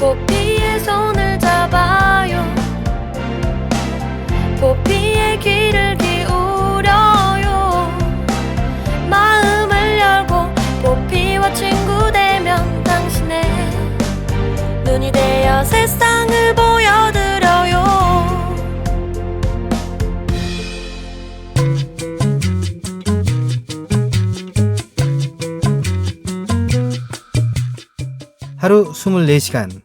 포피의 손을 잡아요. 포피의 귀를 기울여요. 마음을 열고 포피와 친구 되면 당신의 눈이 되어 세상을 보여드려요. 하루 24시간,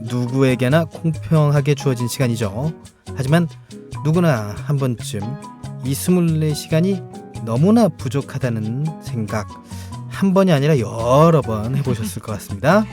누구에게나 공평하게 주어진 시간이죠. 하지만 누구나 한 번쯤 이 24시간이 너무나 부족하다는 생각, 한 번이 아니라 여러 번 해보셨을 것 같습니다.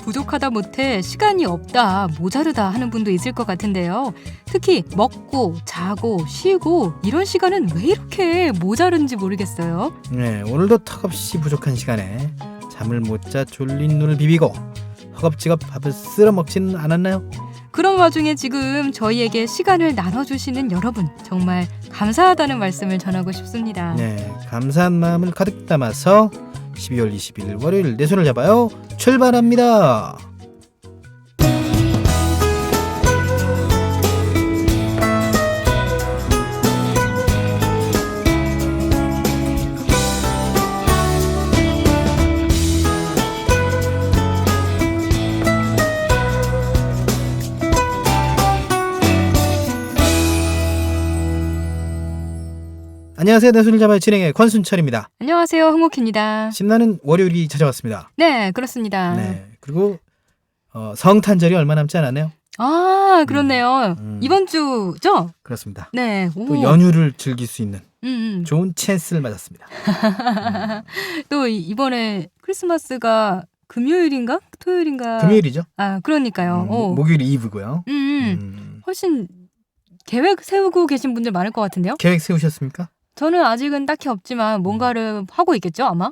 부족하다 못해 시간이 없다, 모자르다 하는 분도 있을 것 같은데요. 특히 먹고 자고 쉬고 이런 시간은 왜 이렇게 모자른지 모르겠어요. 네, 오늘도 턱없이 부족한 시간에 잠을 못 자 졸린 눈을 비비고 허겁지겁 밥을 쓸어 먹지는 않았나요? 그런 와중에 지금 저희에게 시간을 나눠주시는 여러분, 정말 감사하다는 말씀을 전하고 싶습니다. 네, 감사한 마음을 가득 담아서 12월 20일 월요일 내 손을 잡아요. 출발합니다. 안녕하세요. 내 손을 잡아요 진행의 권순철입니다. 안녕하세요, 흥옥입니다. 신나는 월요일이 찾아왔습니다. 네, 그렇습니다. 네, 그리고 성탄절이 얼마 남지 않았네요. 아, 그렇네요. 이번 주죠? 그렇습니다. 네. 오. 또 연휴를 즐길 수 있는 음. 좋은 찬스를 맞았습니다. 또 이번에 크리스마스가 금요일인가? 토요일인가? 금요일이죠? 아, 그러니까요. 목요일 이브고요. 훨씬 계획 세우고 계신 분들 많을 것 같은데요? 계획 세우셨습니까? 저는 아직은 딱히 없지만 뭔가를 하고 있겠죠, 아마?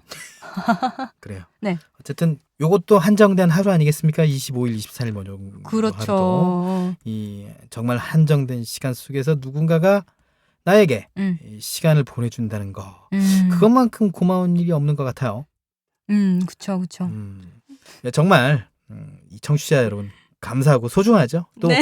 그래요. 네. 어쨌든 요것도 한정된 하루 아니겠습니까? 25일, 24일 뭐 정도 그렇죠. 하루도. 이 정말 한정된 시간 속에서 누군가가 나에게 이 시간을 보내준다는 거. 그것만큼 고마운 일이 없는 것 같아요. 그쵸. 네, 정말 이 청취자 여러분 감사하고 소중하죠. 또 네.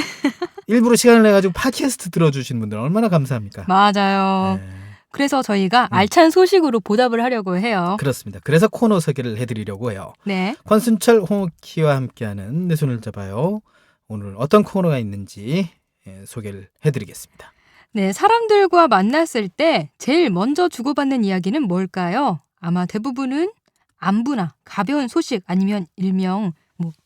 일부러 시간을 내가지고 팟캐스트 들어주신 분들 얼마나 감사합니까? 맞아요. 네. 그래서 저희가 알찬 소식으로 보답을 하려고 해요. 그렇습니다. 그래서 코너 소개를 해드리려고 해요. 네. 권순철 홍옥희와 함께하는 내 손을 잡아요. 오늘 어떤 코너가 있는지 소개를 해드리겠습니다. 네, 사람들과 만났을 때 제일 먼저 주고받는 이야기는 뭘까요? 아마 대부분은 안부나 가벼운 소식 아니면 일명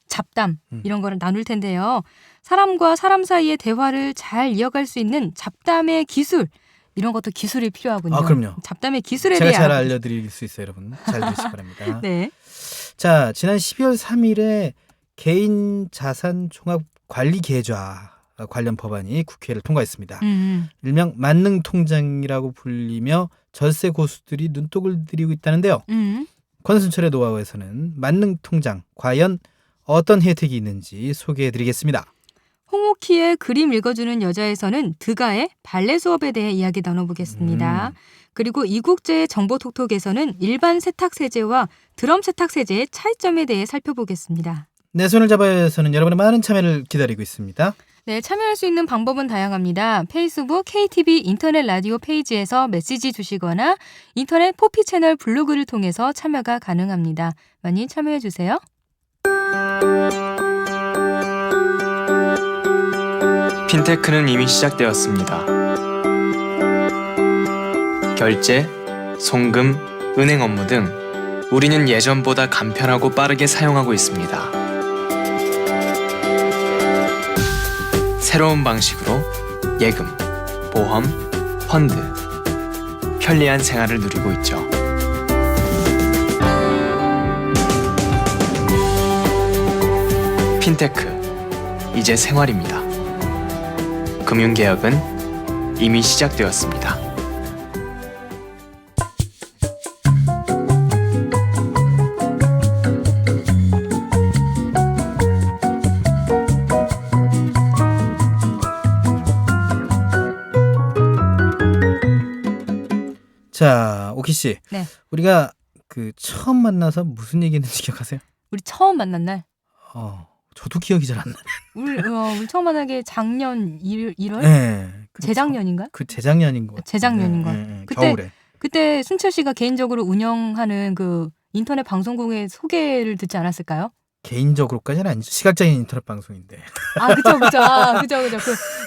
잡담 이런 거를 나눌 텐데요. 사람과 사람 사이의 대화를 잘 이어갈 수 있는 잡담의 기술, 이런 것도 기술이 필요하군요. 아, 그럼요. 잡담의 기술에 제가 대해 잘 알려드릴 수 있어요, 여러분. 잘 들으시기 바랍니다. 네. 자, 지난 12월 3일에 개인 자산 종합 관리 계좌 관련 법안이 국회를 통과했습니다. 일명 만능 통장이라고 불리며 절세 고수들이 눈독을 들이고 있다는데요. 권순철의 노하우에서는 만능 통장 과연 어떤 혜택이 있는지 소개해드리겠습니다. 홍옥희의 그림 읽어주는 여자에서는 드가의 발레 수업에 대해 이야기 나눠보겠습니다. 그리고 이국제의 정보톡톡에서는 일반 세탁세제와 드럼 세탁세제의 차이점에 대해 살펴보겠습니다. 내 손을 잡아요에서는 여러분의 많은 참여를 기다리고 있습니다. 네, 참여할 수 있는 방법은 다양합니다. 페이스북 KTV 인터넷 라디오 페이지에서 메시지 주시거나 인터넷 포피 채널 블로그를 통해서 참여가 가능합니다. 많이 참여해주세요. 핀테크는 이미 시작되었습니다. 결제, 송금, 은행 업무 등 우리는 예전보다 간편하고 빠르게 사용하고 있습니다. 새로운 방식으로 예금, 보험, 펀드, 편리한 생활을 누리고 있죠. 핀테크, 이제 생활입니다. 금융개혁은 이미 시작되었습니다. 자, 오키 씨. 네. 우리가 처음 만나서 무슨 얘기했는지 기억하세요? 우리 처음 만난 날. 저도 기억이 잘 안 나네. 우리 처음 만난 게 작년 1월? 네. 재작년인가? 그 재작년인 것 같아요. 재작년인 것 그때, 그때- 겨울에. 그때 순철 씨가 개인적으로 운영하는 그 인터넷 방송국의 소개를 듣지 않았을까요? 개인적으로까지는 아니죠. 시각장애인 인터넷 방송인데. 아, 그쵸.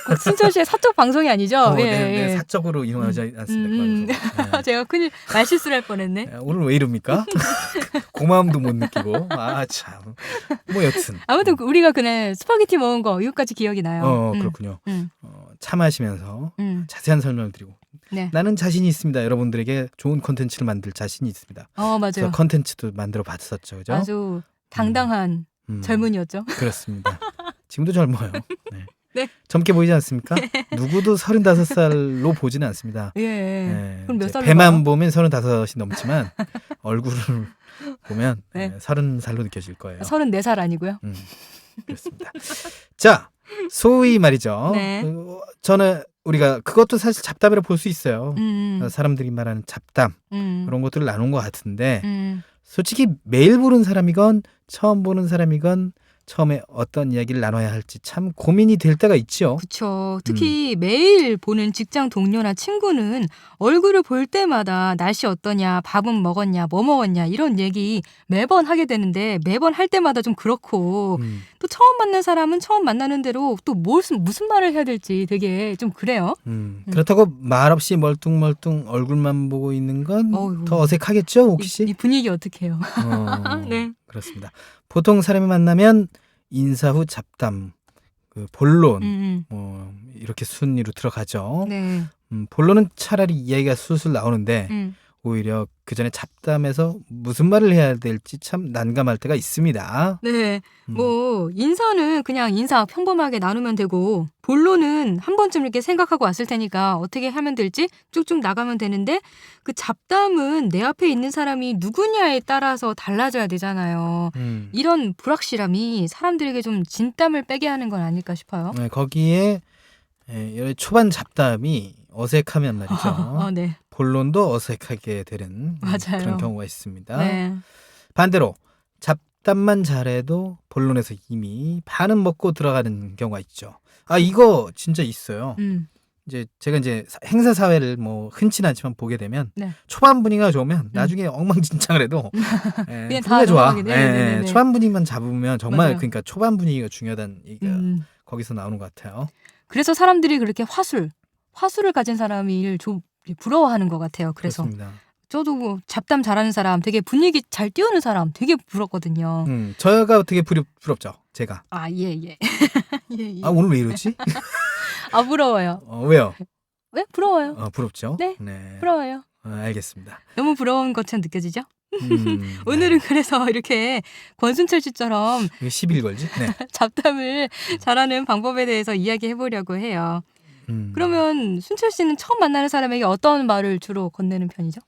그 순철 씨의 사적 방송이 아니죠? 네, 사적으로 이용하지 않습니다. 그 방송. 제가 큰일 말실수를 할 뻔했네. 오늘 왜 이럽니까? 고마움도 못 느끼고. 아, 참. 뭐 여튼. 아무튼 우리가 그날 스파게티 먹은 거 이것까지 기억이 나요. 그렇군요. 음. 차 마시면서 자세한 설명을 드리고. 네. 나는 자신이 있습니다. 여러분들에게 좋은 콘텐츠를 만들 자신이 있습니다. 맞아요. 그래서 콘텐츠도 만들어 봤었죠. 그죠? 아주 당당한 젊은이였죠. 그렇습니다. 지금도 젊어요. 네. 네. 젊게 보이지 않습니까? 누구도 35살로 보지는 않습니다. 예. 네, 그럼 몇 이제 살로 배만 봐요? 보면 35이 넘지만 얼굴을 보면 네. 30살로 느껴질 거예요. 34살 아니고요. 그렇습니다. 자, 소위 말이죠. 네. 저는 우리가 그것도 사실 잡담이라 볼 수 있어요. 사람들이 말하는 잡담 그런 것들을 나눈 것 같은데 솔직히 매일 보는 사람이건 처음 보는 사람이건 처음에 어떤 이야기를 나눠야 할지 참 고민이 될 때가 있죠. 그렇죠. 특히 매일 보는 직장 동료나 친구는 얼굴을 볼 때마다 날씨 어떠냐, 밥은 먹었냐, 뭐 먹었냐 이런 얘기 매번 하게 되는데 매번 할 때마다 좀 그렇고 또 처음 만난 사람은 처음 만나는 대로 또 무슨 말을 해야 될지 되게 좀 그래요. 그렇다고 말없이 멀뚱멀뚱 얼굴만 보고 있는 건 더 어색하겠죠, 혹시? 이 분위기 어떻게 해요? 네. 그렇습니다. 보통 사람이 만나면 인사 후 잡담, 그 본론 뭐 이렇게 순위로 들어가죠. 네. 본론은 차라리 이야기가 술술 나오는데 오히려 그 전에 잡담에서 무슨 말을 해야 될지 참 난감할 때가 있습니다. 네. 뭐 인사는 그냥 인사 평범하게 나누면 되고 본론은 한 번쯤 이렇게 생각하고 왔을 테니까 어떻게 하면 될지 쭉쭉 나가면 되는데 그 잡담은 내 앞에 있는 사람이 누구냐에 따라서 달라져야 되잖아요. 이런 불확실함이 사람들에게 좀 진땀을 빼게 하는 건 아닐까 싶어요. 네, 거기에 초반 잡담이 어색하면 말이죠. 네. 본론도 어색하게 되는 맞아요. 그런 경우가 있습니다. 네. 반대로 잡담만 잘해도 본론에서 이미 반은 먹고 들어가는 경우가 있죠. 아, 이거 진짜 있어요. 이제 제가 행사 사회를 뭐 흔치는 않지만 보게 되면 네. 초반 분위기가 좋으면 나중에 엉망진창을 해도 그냥 다 분위기가 좋아. 넘어가게 돼. 네. 초반 분위기만 잡으면 정말 맞아요. 그러니까 초반 분위기가 중요하다는 얘기가 거기서 나오는 것 같아요. 그래서 사람들이 그렇게 화술을 가진 사람을 좀 부러워하는 것 같아요. 그래서 그렇습니다. 저도 뭐 잡담 잘하는 사람, 되게 분위기 잘 띄우는 사람 되게 부럽거든요. 저가 되게 부럽죠. 제가. 아, 예. 예. 아, 오늘 왜 이러지? 아, 부러워요. 왜요? 왜? 부러워요. 부럽죠? 네. 부러워요. 알겠습니다. 너무 부러운 것처럼 느껴지죠? 네. 오늘은 그래서 이렇게 권순철 씨처럼 이게 11걸지? 네. 잡담을 잘하는 방법에 대해서 이야기해 보려고 해요. 그러면 순철 씨는 처음 만나는 사람에게 어떤 말을 주로 건네는 편이죠?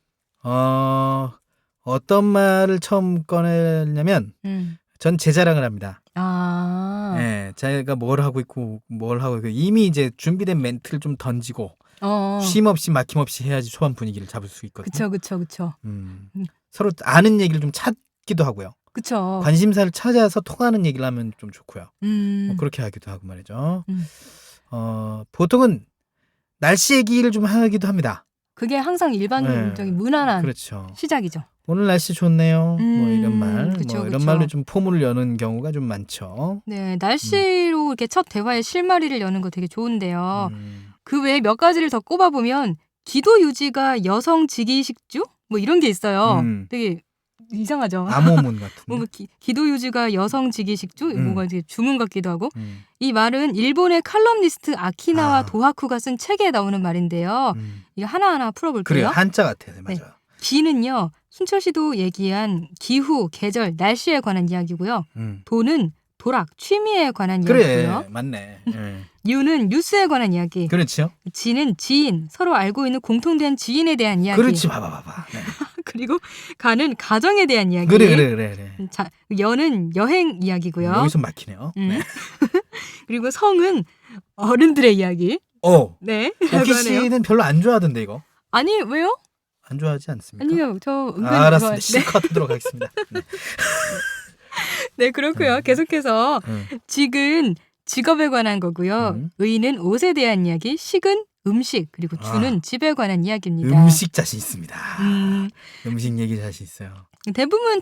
어떤 말을 처음 꺼내냐면 전 제 자랑을 합니다. 네, 제가 뭘 하고 있고 이미 이제 준비된 멘트를 좀 던지고 쉼 없이 막힘없이 해야지 초반 분위기를 잡을 수 있거든요. 그쵸. 서로 아는 얘기를 좀 찾기도 하고요. 그쵸. 관심사를 찾아서 통하는 얘기를 하면 좀 좋고요. 뭐 그렇게 하기도 하고 말이죠. 보통은 날씨 얘기를 좀 하기도 합니다. 그게 항상 일반적인 무난한 그렇죠. 시작이죠. 오늘 날씨 좋네요. 뭐 이런 말, 그쵸. 이런 말로 좀 포문을 여는 경우가 좀 많죠. 네, 날씨로 이렇게 첫 대화의 실마리를 여는 거 되게 좋은데요. 그 외에 몇 가지를 더 꼽아보면 기도 유지가 여성 직위식주? 뭐 이런 게 있어요. 되게 이상하죠. 암호문 같은. 뭔가 기도 유지가 여성 직위식주? 뭔가 이제 주문 같기도 하고. 이 말은 일본의 칼럼니스트 아키나와 도하쿠가 쓴 책에 나오는 말인데요. 이거 하나하나 풀어볼게요. 그래요. 한자 같아요. 맞아요. 네. 기는요. 순철 씨도 얘기한 기후, 계절, 날씨에 관한 이야기고요. 도는 도락, 취미에 관한 이야기고요. 그래, 맞네. 유는 뉴스에 관한 이야기. 그렇죠. 지는 지인, 서로 알고 있는 공통된 지인에 대한 이야기. 그렇지, 봐봐. 네. 그리고 가는 가정에 대한 이야기. 그래. 자, 여는 여행 이야기고요. 여기서 막히네요. 네. 그리고 성은 어른들의 이야기. 네. 오키 씨는 별로 안 좋아하던데 이거. 아니, 왜요? 안 좋아하지 않습니까? 아니요, 저 은근히 알았습니다. 좋아해요. 실컷 하도록 하겠습니다. 네. 네, 그렇고요. 계속해서 음. 직은 직업에 관한 거고요. 음. 의는 옷에 대한 이야기, 식은 음식, 그리고 주는 아. 집에 관한 이야기입니다. 음식 자신 있습니다. 음, 음식 얘기 자신 있어요. 대부분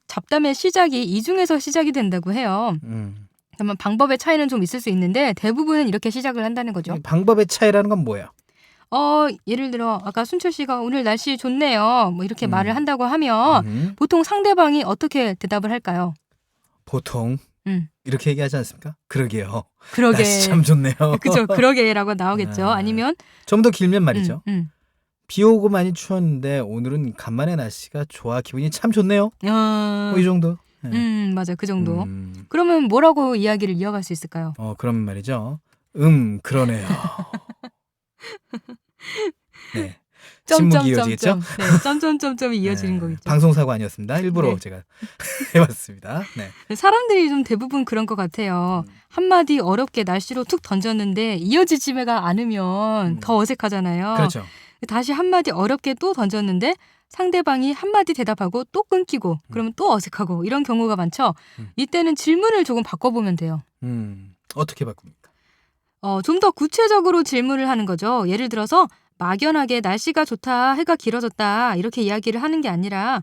잡담의 시작이 이 중에서 시작이 된다고 해요. 그러면 방법의 차이는 좀 있을 수 있는데 대부분은 이렇게 시작을 한다는 거죠. 방법의 차이라는 건 뭐예요? 예를 들어 아까 순철 씨가 오늘 날씨 좋네요. 뭐 이렇게 음. 말을 한다고 하면 보통 상대방이 어떻게 대답을 할까요? 보통 음. 이렇게 얘기하지 않습니까? 그러게요. 그러게. 날씨 참 좋네요. 그죠. 그러게라고 나오겠죠. 아. 아니면 좀 더 길면 말이죠. 음. 비 오고 많이 추웠는데 오늘은 간만에 날씨가 좋아 기분이 참 좋네요. 뭐 이 정도. 네. 맞아요. 그 정도. 음. 그러면 뭐라고 이야기를 이어갈 수 있을까요? 그러면 말이죠. 그러네요. 네. 침묵이 이어지겠죠? 네, 점점점점이 이어지는 네, 거겠죠. 방송사고 아니었습니다. 일부러 네. 제가 해봤습니다. 네. 사람들이 좀 대부분 그런 것 같아요. 한마디 어렵게 날씨로 툭 던졌는데 이어지지가 않으면 더 어색하잖아요. 그렇죠. 다시 한마디 어렵게 또 던졌는데 상대방이 한마디 대답하고 또 끊기고 그러면 또 어색하고 이런 경우가 많죠. 이때는 질문을 조금 바꿔보면 돼요. 어떻게 바꿉니까? 좀 더 구체적으로 질문을 하는 거죠. 예를 들어서 막연하게 날씨가 좋다, 해가 길어졌다 이렇게 이야기를 하는 게 아니라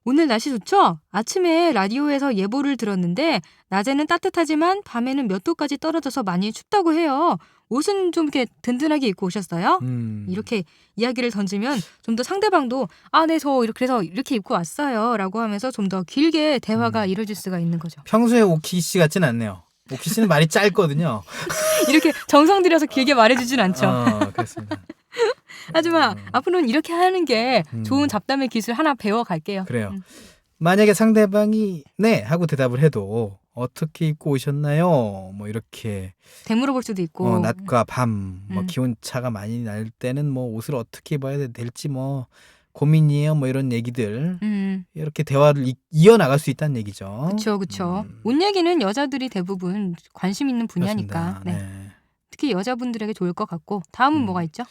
오늘 날씨 좋죠? 아침에 라디오에서 예보를 들었는데 낮에는 따뜻하지만 밤에는 몇 도까지 떨어져서 많이 춥다고 해요. 옷은 좀 이렇게 든든하게 입고 오셨어요? 이렇게 이야기를 던지면 좀 더 상대방도 네, 그래서 이렇게 입고 왔어요 라고 하면서 좀 더 길게 대화가 이루어질 수가 있는 거죠. 평소에 오키 씨 같진 않네요. 오키 씨는 말이 짧거든요. 이렇게 정성 들여서 길게 말해주진 않죠. 그렇습니다. 하지만 앞으로는 이렇게 하는 게 좋은 잡담의 기술 하나 배워갈게요. 그래요. 만약에 상대방이 네 하고 대답을 해도 어떻게 입고 오셨나요? 뭐 이렇게 되물어볼 수도 있고. 낮과 밤, 뭐 음. 기온 차가 많이 날 때는 뭐 옷을 어떻게 입어야 될지 뭐 고민이에요. 뭐 이런 얘기들 이렇게 대화를 이어나갈 수 있다는 얘기죠. 그렇죠. 옷 얘기는 여자들이 대부분 관심 있는 분야니까. 그렇습니다. 네. 네. 특히 여자분들에게 좋을 것 같고. 다음은 뭐가 있죠?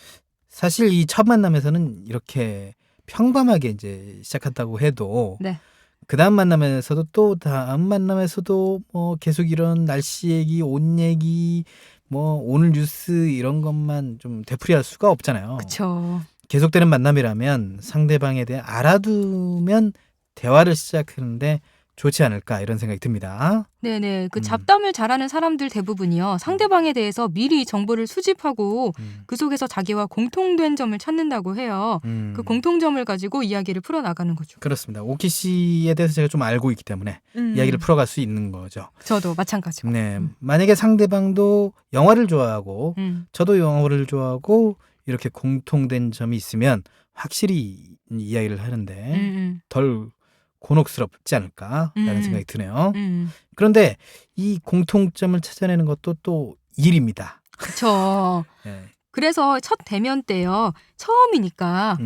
사실 이 첫 만남에서는 이렇게 평범하게 이제 시작한다고 해도 네. 그 다음 만남에서도 또 다음 만남에서도 뭐 계속 이런 날씨 얘기, 옷 얘기, 뭐 오늘 뉴스 이런 것만 좀 되풀이할 수가 없잖아요. 그렇죠. 계속되는 만남이라면 상대방에 대해 알아두면 대화를 시작하는데 좋지 않을까 이런 생각이 듭니다. 네네. 그 잡담을 잘하는 사람들 대부분이요. 상대방에 대해서 미리 정보를 수집하고 그 속에서 자기와 공통된 점을 찾는다고 해요. 그 공통점을 가지고 이야기를 풀어나가는 거죠. 그렇습니다. 오키 씨에 대해서 제가 좀 알고 있기 때문에 이야기를 풀어갈 수 있는 거죠. 저도 마찬가지고. 네, 만약에 상대방도 영화를 좋아하고 저도 영화를 좋아하고 이렇게 공통된 점이 있으면 확실히 이야기를 하는데 덜 곤혹스럽지 않을까라는 생각이 드네요. 그런데 이 공통점을 찾아내는 것도 또 일입니다. 그렇죠. 네. 그래서 첫 대면 때요. 처음이니까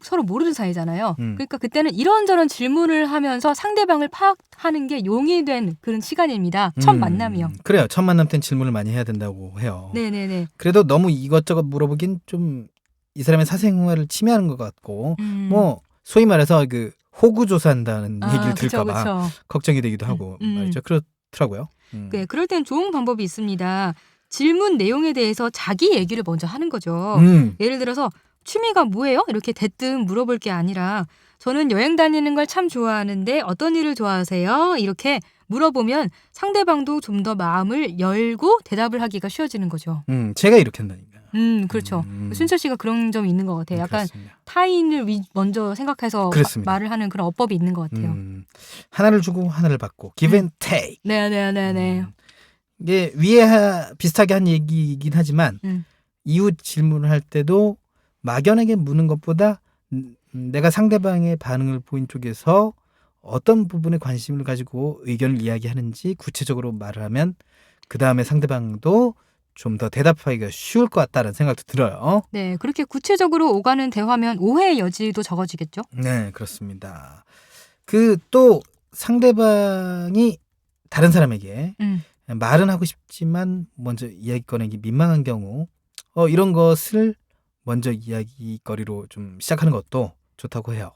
서로 모르는 사이잖아요. 그러니까 그때는 이런저런 질문을 하면서 상대방을 파악하는 게 용이 된 그런 시간입니다. 첫 만남이요. 그래요. 첫 만남 땐 질문을 많이 해야 된다고 해요. 네네네. 그래도 너무 이것저것 물어보긴 좀 이 사람의 사생활을 침해하는 것 같고 뭐 소위 말해서 그 호구 조사한다는 얘기를 들까봐 걱정이 되기도 하고 말이죠. 그렇더라고요. 네, 그럴 땐 좋은 방법이 있습니다. 질문 내용에 대해서 자기 얘기를 먼저 하는 거죠. 예를 들어서 취미가 뭐예요? 이렇게 대뜸 물어볼 게 아니라 저는 여행 다니는 걸 참 좋아하는데 어떤 일을 좋아하세요? 이렇게 물어보면 상대방도 좀 더 마음을 열고 대답을 하기가 쉬워지는 거죠. 제가 이렇게 한다니까요. 그렇죠. 순철 씨가 그런 점이 있는 것 같아요. 약간 그렇습니다. 타인을 먼저 생각해서 그렇습니다. 말을 하는 그런 어법이 있는 것 같아요. 하나를 주고 하나를 받고 give and take. 네네네네. 이게 위에 비슷하게 한 얘기이긴 하지만 이웃 질문을 할 때도 막연하게 묻는 것보다 내가 상대방의 반응을 보인 쪽에서 어떤 부분에 관심을 가지고 의견을 이야기하는지 구체적으로 말을 하면 그 다음에 상대방도 좀 더 대답하기가 쉬울 것 같다는 생각도 들어요. 네, 그렇게 구체적으로 오가는 대화면 오해의 여지도 적어지겠죠? 네, 그렇습니다. 그 또 상대방이 다른 사람에게 말은 하고 싶지만 먼저 이야기 꺼내기 민망한 경우 이런 것을 먼저 이야기거리로 좀 시작하는 것도 좋다고 해요.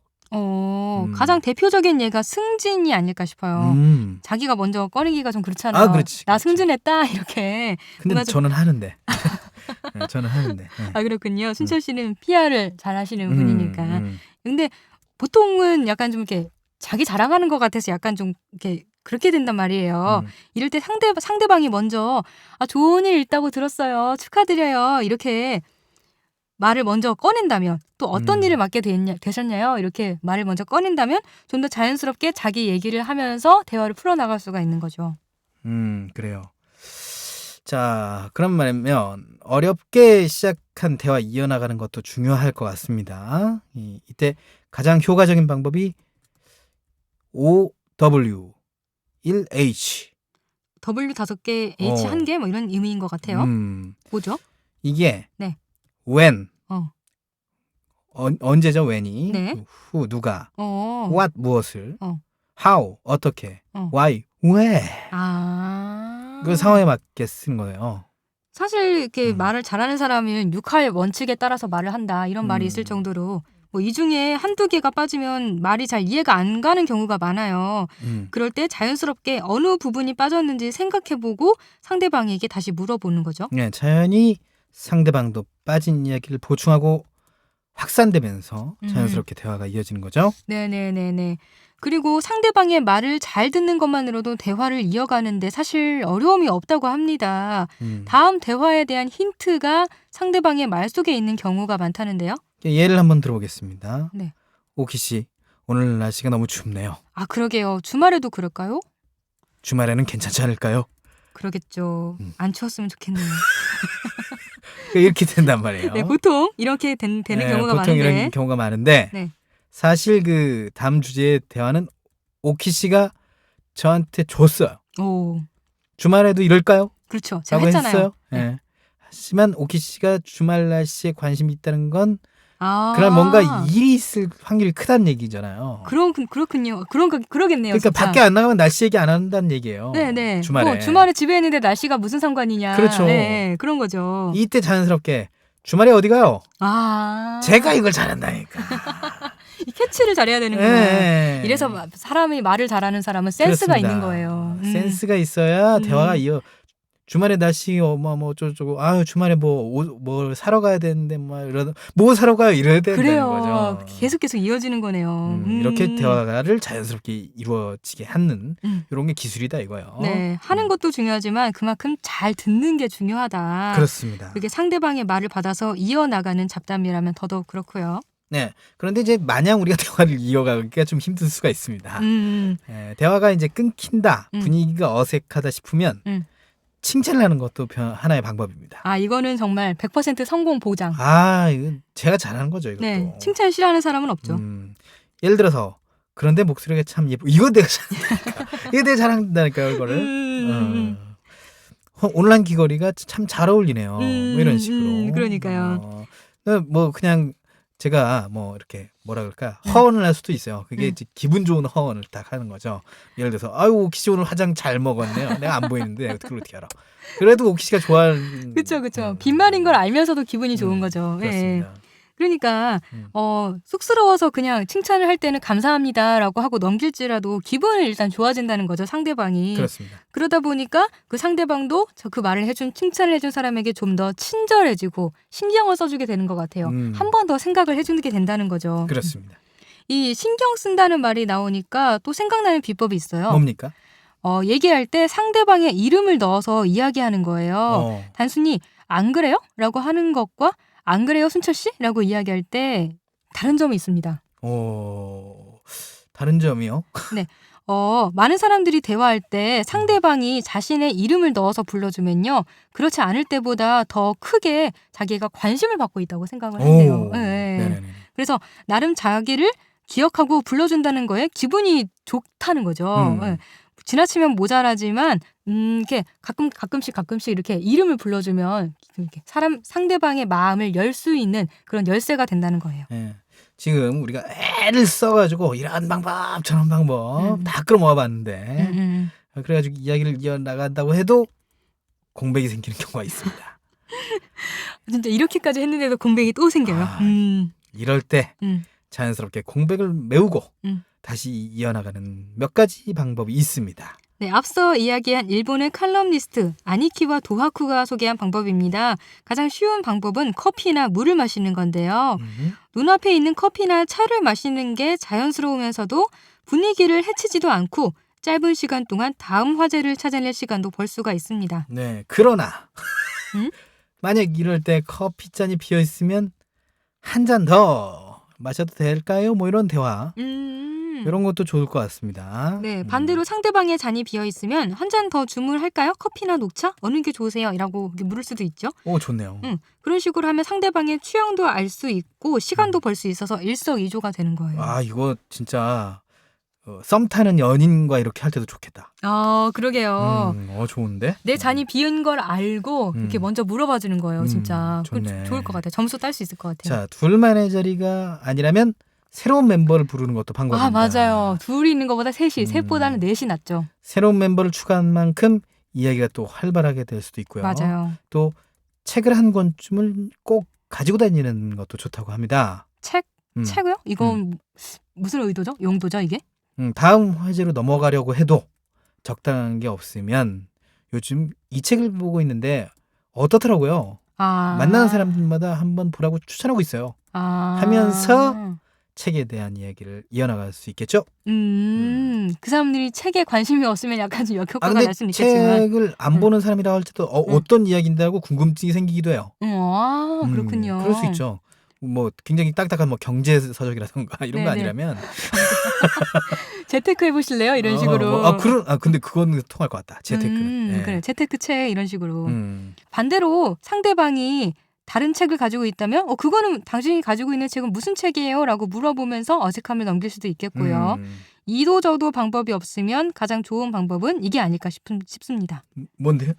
가장 대표적인 예가 승진이 아닐까 싶어요. 자기가 먼저 꺼내기가 좀 그렇잖아요. 아, 그렇지, 나 그렇지. 승진했다 이렇게. 근데 뭔가 좀- 저는 하는데. 네, 저는 하는데. 네. 아 그렇군요. 순철 씨는 PR을 잘 하시는 분이니까. 음. 근데 보통은 약간 좀 이렇게 자기 자랑하는 것 같아서 약간 좀 이렇게 그렇게 된단 말이에요. 이럴 때 상대방이 먼저 좋은 일 있다고 들었어요. 축하드려요. 이렇게 말을 먼저 꺼낸다면 또 어떤 일을 맡게 되셨나요? 이렇게 말을 먼저 꺼낸다면 좀 더 자연스럽게 자기 얘기를 하면서 대화를 풀어나갈 수가 있는 거죠. 그래요. 자, 그런 말이면 어렵게 시작한 대화 이어나가는 것도 중요할 것 같습니다. 이때 가장 효과적인 방법이 OW 1H. W 5개, H 1개 뭐 이런 의미인 것 같아요. 뭐죠? 이게 네. when 어. 언제죠? when이 네. who 누가 어. what 무엇을 어. how 어떻게 어. why 왜 그 그 상황에 맞게 쓴 거예요. 사실 이렇게 음. 말을 잘하는 사람은 6할 원칙에 따라서 말을 한다 이런 말이 있을 정도로 뭐 이 중에 한두 개가 빠지면 말이 잘 이해가 안 가는 경우가 많아요. 그럴 때 자연스럽게 어느 부분이 빠졌는지 생각해보고 상대방에게 다시 물어보는 거죠. 네, 자연히 상대방도 빠진 이야기를 보충하고 확산되면서 자연스럽게 대화가 이어지는 거죠. 네네네네. 그리고 상대방의 말을 잘 듣는 것만으로도 대화를 이어가는데 사실 어려움이 없다고 합니다. 다음 대화에 대한 힌트가 상대방의 말 속에 있는 경우가 많다는데요. 예를 한번 들어보겠습니다. 네. 오키 씨, 오늘 날씨가 너무 춥네요. 그러게요. 주말에도 그럴까요? 주말에는 괜찮지 않을까요? 그러겠죠. 안 추웠으면 좋겠네요. 이렇게 된단 말이에요. 네, 보통 이렇게 되는 경우가 보통 많은데. 이런 경우가 많은데 네. 사실 그 다음 주제의 대화는 오키 씨가 저한테 줬어요. 오, 주말에도 이럴까요? 그렇죠. 제가 라고 했잖아요. 했어요. 네. 예. 하지만 오키 씨가 주말 날씨에 관심이 있다는 건 아, 그날 뭔가 일이 있을 확률이 크다는 얘기잖아요. 그렇군요. 그러겠네요. 그러니까 진짜. 밖에 안 나가면 날씨 얘기 안 한다는 얘기예요. 네네. 주말에. 주말에 집에 있는데 날씨가 무슨 상관이냐. 그렇죠. 네, 그런 거죠. 이때 자연스럽게 주말에 어디 가요? 제가 이걸 잘한다니까. 이 캐치를 잘해야 되는구나. 예. 이래서 사람이 말을 잘하는 사람은 센스가 그렇습니다. 있는 거예요. 센스가 있어야 대화가 이어. 주말에 날씨 뭐 어쩌고 주말에 뭐 사러 가야 되는데 뭐 사러 가요 이래야 된다는 그래요. 거죠. 계속 이어지는 거네요. 이렇게 대화를 자연스럽게 이루어지게 하는 이런 게 기술이다 이거예요. 네, 하는 것도 중요하지만 그만큼 잘 듣는 게 중요하다. 그렇습니다. 그게 상대방의 말을 받아서 이어나가는 잡담이라면 더더욱 그렇고요. 네. 그런데 이제 마냥 우리가 대화를 이어가기가 좀 힘들 수가 있습니다. 대화가 이제 끊긴다, 분위기가 어색하다 싶으면 칭찬을 하는 것도 하나의 방법입니다. 이거는 정말 100% 성공 보장. 이건 제가 잘하는 거죠, 이것도. 네, 칭찬 싫어하는 사람은 없죠. 예를 들어서 그런데 목소리가 참 예뻐. 이거 내가 잘한다니까. 이거 내가 잘한다니까 이거를. 온라인 귀걸이가 참 잘 어울리네요. 뭐 이런 식으로. 그러니까요. 뭐 그냥 제가 뭐 이렇게 뭐라 그럴까 허언을 할 수도 있어요. 그게 이제 기분 좋은 허언을 딱 하는 거죠. 예를 들어서 오키 씨 오늘 화장 잘 먹었네요. 내가 안 보이는데 그걸 어떻게 알아? 그래도 오키 씨가 좋아하는. 그렇죠. 빈말인 걸 알면서도 기분이 좋은 거죠. 그렇습니다. 그러니까 쑥스러워서 그냥 칭찬을 할 때는 감사합니다라고 하고 넘길지라도 기분은 일단 좋아진다는 거죠, 상대방이. 그렇습니다. 그러다 보니까 그 상대방도 그 말을 칭찬을 해준 사람에게 좀 더 친절해지고 신경을 써주게 되는 것 같아요. 한 번 더 생각을 해주게 된다는 거죠. 그렇습니다. 이 신경 쓴다는 말이 나오니까 또 생각나는 비법이 있어요. 뭡니까? 얘기할 때 상대방의 이름을 넣어서 이야기하는 거예요. 단순히 안 그래요? 라고 하는 것과 안 그래요, 순철 씨? 라고 이야기할 때 다른 점이 있습니다. 다른 점이요? 네. 많은 사람들이 대화할 때 상대방이 자신의 이름을 넣어서 불러주면요. 그렇지 않을 때보다 더 크게 자기가 관심을 받고 있다고 생각을 한대요. 네. 그래서 나름 자기를 기억하고 불러준다는 거에 기분이 좋다는 거죠. 네. 지나치면 모자라지만 이렇게 가끔씩 이렇게 이름을 불러주면 이렇게 상대방의 마음을 열 수 있는 그런 열쇠가 된다는 거예요. 네. 지금 우리가 애를 써가지고 이런 방법 저런 방법 다 끌어모아봤는데 그래가지고 이야기를 이어나간다고 해도 공백이 생기는 경우가 있습니다. 진짜 이렇게까지 했는데도 공백이 또 생겨요. 이럴 때 자연스럽게 공백을 메우고 음. 다시 이어나가는 몇 가지 방법이 있습니다. 네, 앞서 이야기한 일본의 칼럼니스트 아니키와 도하쿠가 소개한 방법입니다. 가장 쉬운 방법은 커피나 물을 마시는 건데요. 눈앞에 있는 커피나 차를 마시는 게 자연스러우면서도 분위기를 해치지도 않고 짧은 시간 동안 다음 화제를 찾아낼 시간도 벌 수가 있습니다. 네, 그러나 음? 만약 이럴 때 커피잔이 비어 있으면 한 잔 더 마셔도 될까요? 뭐 이런 대화 이런 것도 좋을 것 같습니다. 네, 반대로 상대방의 잔이 비어 있으면 한 잔 더 주문할까요? 커피나 녹차? 어느 게 좋으세요? 이라고 물을 수도 있죠. 오, 좋네요. 그런 식으로 하면 상대방의 취향도 알 수 있고 시간도 벌 수 있어서 일석이조가 되는 거예요. 아, 이거 진짜 썸 타는 연인과 이렇게 할 때도 좋겠다. 그러게요. 좋은데? 내 잔이 비은 걸 알고 이렇게 먼저 물어봐 주는 거예요, 진짜. 좋네. 좋을 것 같아요. 점수 딸 수 있을 것 같아요. 자, 둘만의 자리가 아니라면 새로운 멤버를 부르는 것도 방법입니다. 맞아요. 둘이 있는 것보다 셋이, 셋보다는 넷이 낫죠. 새로운 멤버를 추가한 만큼 이야기가 또 활발하게 될 수도 있고요. 맞아요. 또 책을 한 권쯤을 꼭 가지고 다니는 것도 좋다고 합니다. 책? 책이요? 이건 무슨 의도죠? 용도죠, 이게? 다음 화제로 넘어가려고 해도 적당한 게 없으면 요즘 이 책을 보고 있는데 어떻더라고요. 만나는 사람들마다 한번 보라고 추천하고 있어요. 하면서 책에 대한 이야기를 이어나갈 수 있겠죠? 그 사람들이 책에 관심이 없으면 약간 좀 역효과가 근데 날 수는 있겠지만. 책을 안 보는 사람이라 할지도 어떤 이야기인데 하고 궁금증이 생기기도 해요. 그렇군요. 그럴 수 있죠. 뭐 굉장히 딱딱한 뭐 경제 서적이라든가 이런 거 네네. 아니라면 재테크 해보실래요? 이런 식으로. 근데 그건 통할 것 같다. 재테크는. 네. 그래, 재테크 책 이런 식으로. 음. 반대로 상대방이 다른 책을 가지고 있다면 그거는 당신이 가지고 있는 책은 무슨 책이에요? 라고 물어보면서 어색함을 넘길 수도 있겠고요. 이도저도 방법이 없으면 가장 좋은 방법은 이게 아닐까 싶습니다. 뭔데요?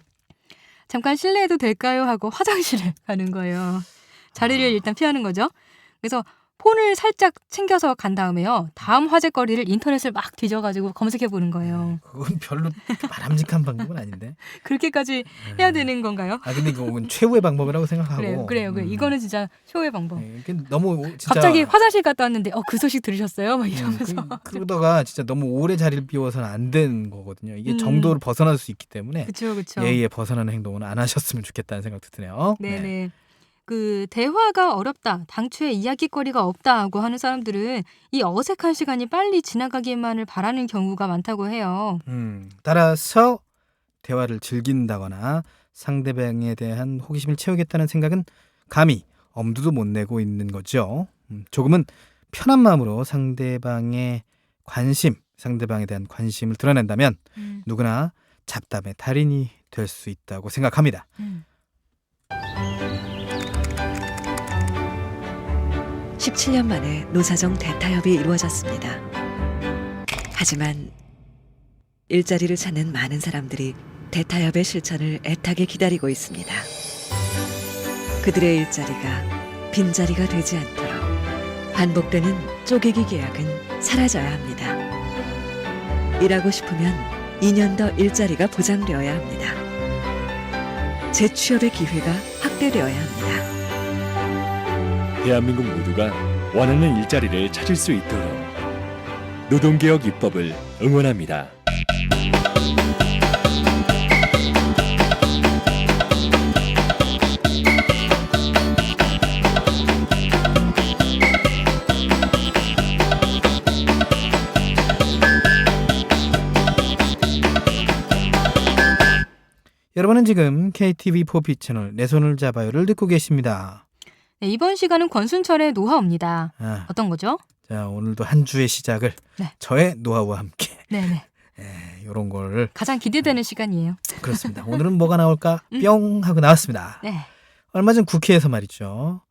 잠깐 실례해도 될까요? 하고 화장실에 가는 거예요. 자리를 일단 피하는 거죠. 그래서 폰을 살짝 챙겨서 간 다음에요. 다음 화제거리를 인터넷을 막 뒤져가지고 검색해보는 거예요. 그건 별로 바람직한 방법은 아닌데. 그렇게까지 해야 되는 건가요? 근데 이건 최후의 방법이라고 생각하고. 그래요. 이거는 진짜 쇼의 방법. 이게 너무 진짜 갑자기 화장실 갔다 왔는데 그 소식 들으셨어요? 막 이러면서. 그러다가 진짜 너무 오래 자리를 비워서는 안 되는 거거든요. 이게 정도를 벗어날 수 있기 때문에 그렇죠. 예의에 벗어나는 행동은 안 하셨으면 좋겠다는 생각도 드네요. 네네. 그 대화가 어렵다, 당초에 이야기거리가 없다고 하는 사람들은 이 어색한 시간이 빨리 지나가기만을 바라는 경우가 많다고 해요. 따라서 대화를 즐긴다거나 상대방에 대한 호기심을 채우겠다는 생각은 감히 엄두도 못 내고 있는 거죠. 조금은 편한 마음으로 상대방에 대한 관심을 드러낸다면 누구나 잡담의 달인이 될 수 있다고 생각합니다. 17년 만에 노사정 대타협이 이루어졌습니다. 하지만 일자리를 찾는 많은 사람들이 대타협의 실천을 애타게 기다리고 있습니다. 그들의 일자리가 빈자리가 되지 않도록 반복되는 쪼개기 계약은 사라져야 합니다. 일하고 싶으면 2년 더 일자리가 보장되어야 합니다. 재취업의 기회가 확대되어야 합니다. 대한민국 모두가 원하는 일자리를 찾을 수 있도록 노동개혁 입법을 응원합니다. 여러분은 지금 KTV4B 채널 내 손을 잡아요를 듣고 계십니다. 네, 이번 시간은 권순철의 노하우입니다. 아, 어떤 거죠? 자, 오늘도 한 주의 시작을 네. 저의 노하우와 함께 네네. 이런 거를 가장 기대되는 시간이에요. 그렇습니다. 오늘은 뭐가 나올까 뿅 하고 나왔습니다. 네. 얼마 전 국회에서 말이죠.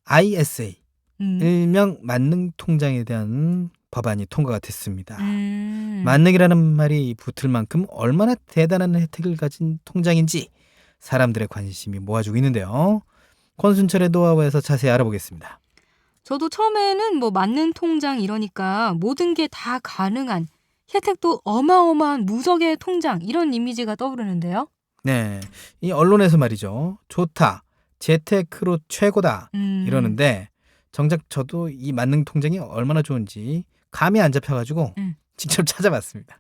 ISA 일명 만능 통장에 대한 법안이 통과가 됐습니다. 만능이라는 말이 붙을 만큼 얼마나 대단한 혜택을 가진 통장인지 사람들의 관심이 모아주고 있는데요. 권순철의 노하우에서 자세히 알아보겠습니다. 저도 처음에는 뭐 만능 통장 이러니까 모든 게 다 가능한 혜택도 어마어마한 무적의 통장 이런 이미지가 떠오르는데요. 네, 이 언론에서 말이죠. 좋다, 재테크로 최고다 이러는데 정작 저도 이 만능 통장이 얼마나 좋은지 감이 안 잡혀가지고 직접 찾아봤습니다.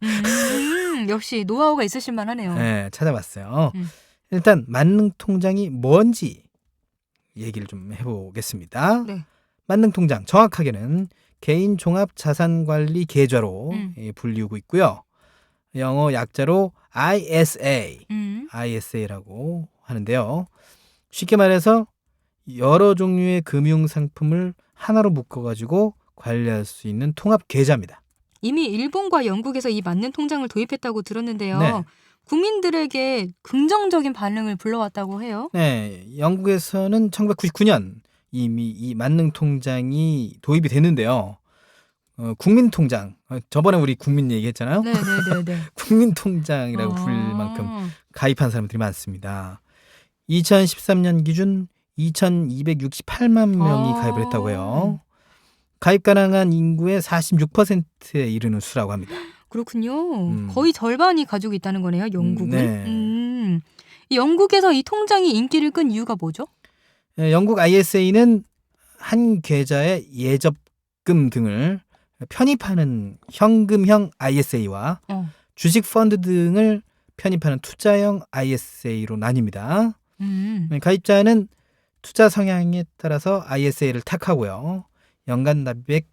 역시 노하우가 있으실 만하네요. 네, 찾아봤어요. 음. 일단 만능 통장이 뭔지 얘기를 좀 해보겠습니다. 네. 만능 통장 정확하게는 개인 종합 자산 관리 계좌로 불리우고 있고요. 영어 약자로 ISA라고 하는데요. 쉽게 말해서 여러 종류의 금융 상품을 하나로 묶어가지고 관리할 수 있는 통합 계좌입니다. 이미 일본과 영국에서 이 만능 통장을 도입했다고 들었는데요. 네. 국민들에게 긍정적인 반응을 불러왔다고 해요. 네, 영국에서는 1999년 이미 이 만능 통장이 도입이 됐는데요. 국민 통장, 저번에 우리 국민 얘기했잖아요. 네네네. 국민 통장이라고 부를 만큼 가입한 사람들이 많습니다. 2013년 기준 2,268만 명이 가입을 했다고 해요. 가입 가능한 인구의 46%에 이르는 수라고 합니다. 그렇군요. 거의 절반이 가지고 있다는 거네요. 영국은. 네. 이 영국에서 이 통장이 인기를 끈 이유가 뭐죠? 영국 ISA는 한 계좌에 예적금 등을 편입하는 현금형 ISA와 주식 펀드 등을 편입하는 투자형 ISA로 나뉩니다. 가입자는 투자 성향에 따라서 ISA를 택하고요. 연간 납입액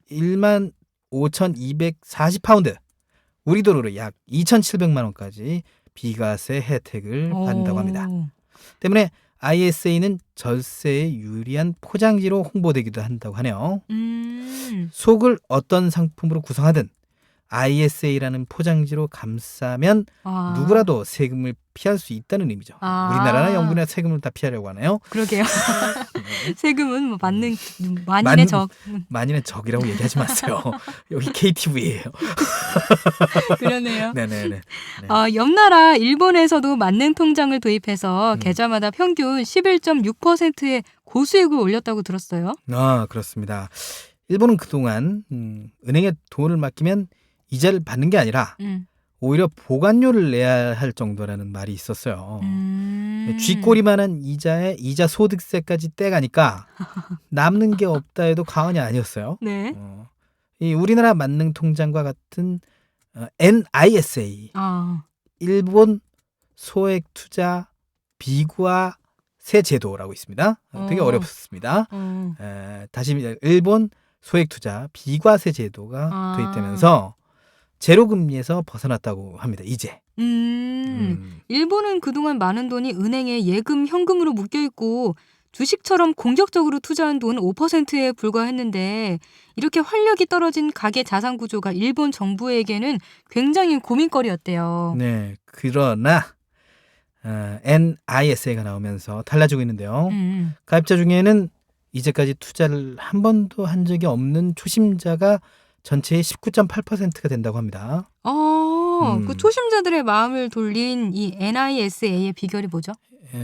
15,240파운드, 우리 돈으로 약 2,700만 원까지 비과세 혜택을 받는다고 합니다. 때문에 ISA는 절세에 유리한 포장지로 홍보되기도 한다고 하네요. 속을 어떤 상품으로 구성하든 ISA라는 포장지로 감싸면 누구라도 세금을 피할 수 있다는 의미죠. 우리나라나 영국이나 세금을 다 피하려고 하네요. 그러게요. 세금은 뭐 만인의 적. 만인의 적이라고 얘기하지 마세요. 여기 KTV예요. 그러네요. 네네네. 옆 나라 일본에서도 만능 통장을 도입해서 계좌마다 평균 11.6%의 고수익을 올렸다고 들었어요. 그렇습니다. 일본은 그동안 은행에 돈을 맡기면 이자를 받는 게 아니라 오히려 보관료를 내야 할 정도라는 말이 있었어요. 쥐꼬리만한 이자에 이자 소득세까지 떼가니까 남는 게 없다 해도 과언이 아니었어요. 네. 이 우리나라 만능 통장과 같은 NISA, 일본 소액 투자 비과세 제도라고 있습니다. 되게 어렵습니다. 다시 일본 소액 투자 비과세 제도가 도입되면서 제로금리에서 벗어났다고 합니다. 이제. 일본은 그동안 많은 돈이 은행에 예금, 현금으로 묶여있고 주식처럼 공격적으로 투자한 돈 5%에 불과했는데 이렇게 활력이 떨어진 가계 자산 구조가 일본 정부에게는 굉장히 고민거리였대요. 네, 그러나 NISA가 나오면서 달라지고 있는데요. 가입자 중에는 이제까지 투자를 한 번도 한 적이 없는 초심자가 전체의 19.8%가 된다고 합니다. 그 초심자들의 마음을 돌린 이 NISA의 비결이 뭐죠?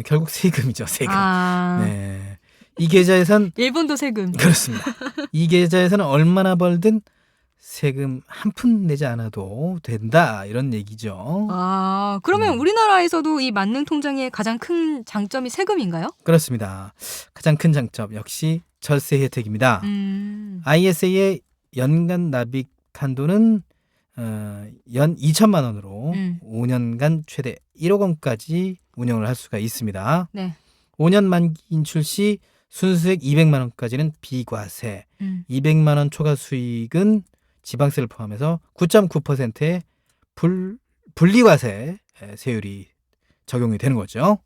결국 세금이죠, 세금. 네. 이 계좌에선 일본도 세금. 그렇습니다. 이 계좌에서는 얼마나 벌든 세금 한 푼 내지 않아도 된다, 이런 얘기죠. 그러면 우리나라에서도 이 만능 통장의 가장 큰 장점이 세금인가요? 그렇습니다. 가장 큰 장점 역시 절세 혜택입니다. ISA의 연간 납입 한도는 연 2천만 원으로 5년간 최대 1억 원까지 운영을 할 수가 있습니다. 네. 5년 만기 인출 시 순수액 200만 원까지는 비과세, 200만 원 초과 수익은 지방세를 포함해서 9.9%의 분리과세 세율이 적용이 되는 거죠.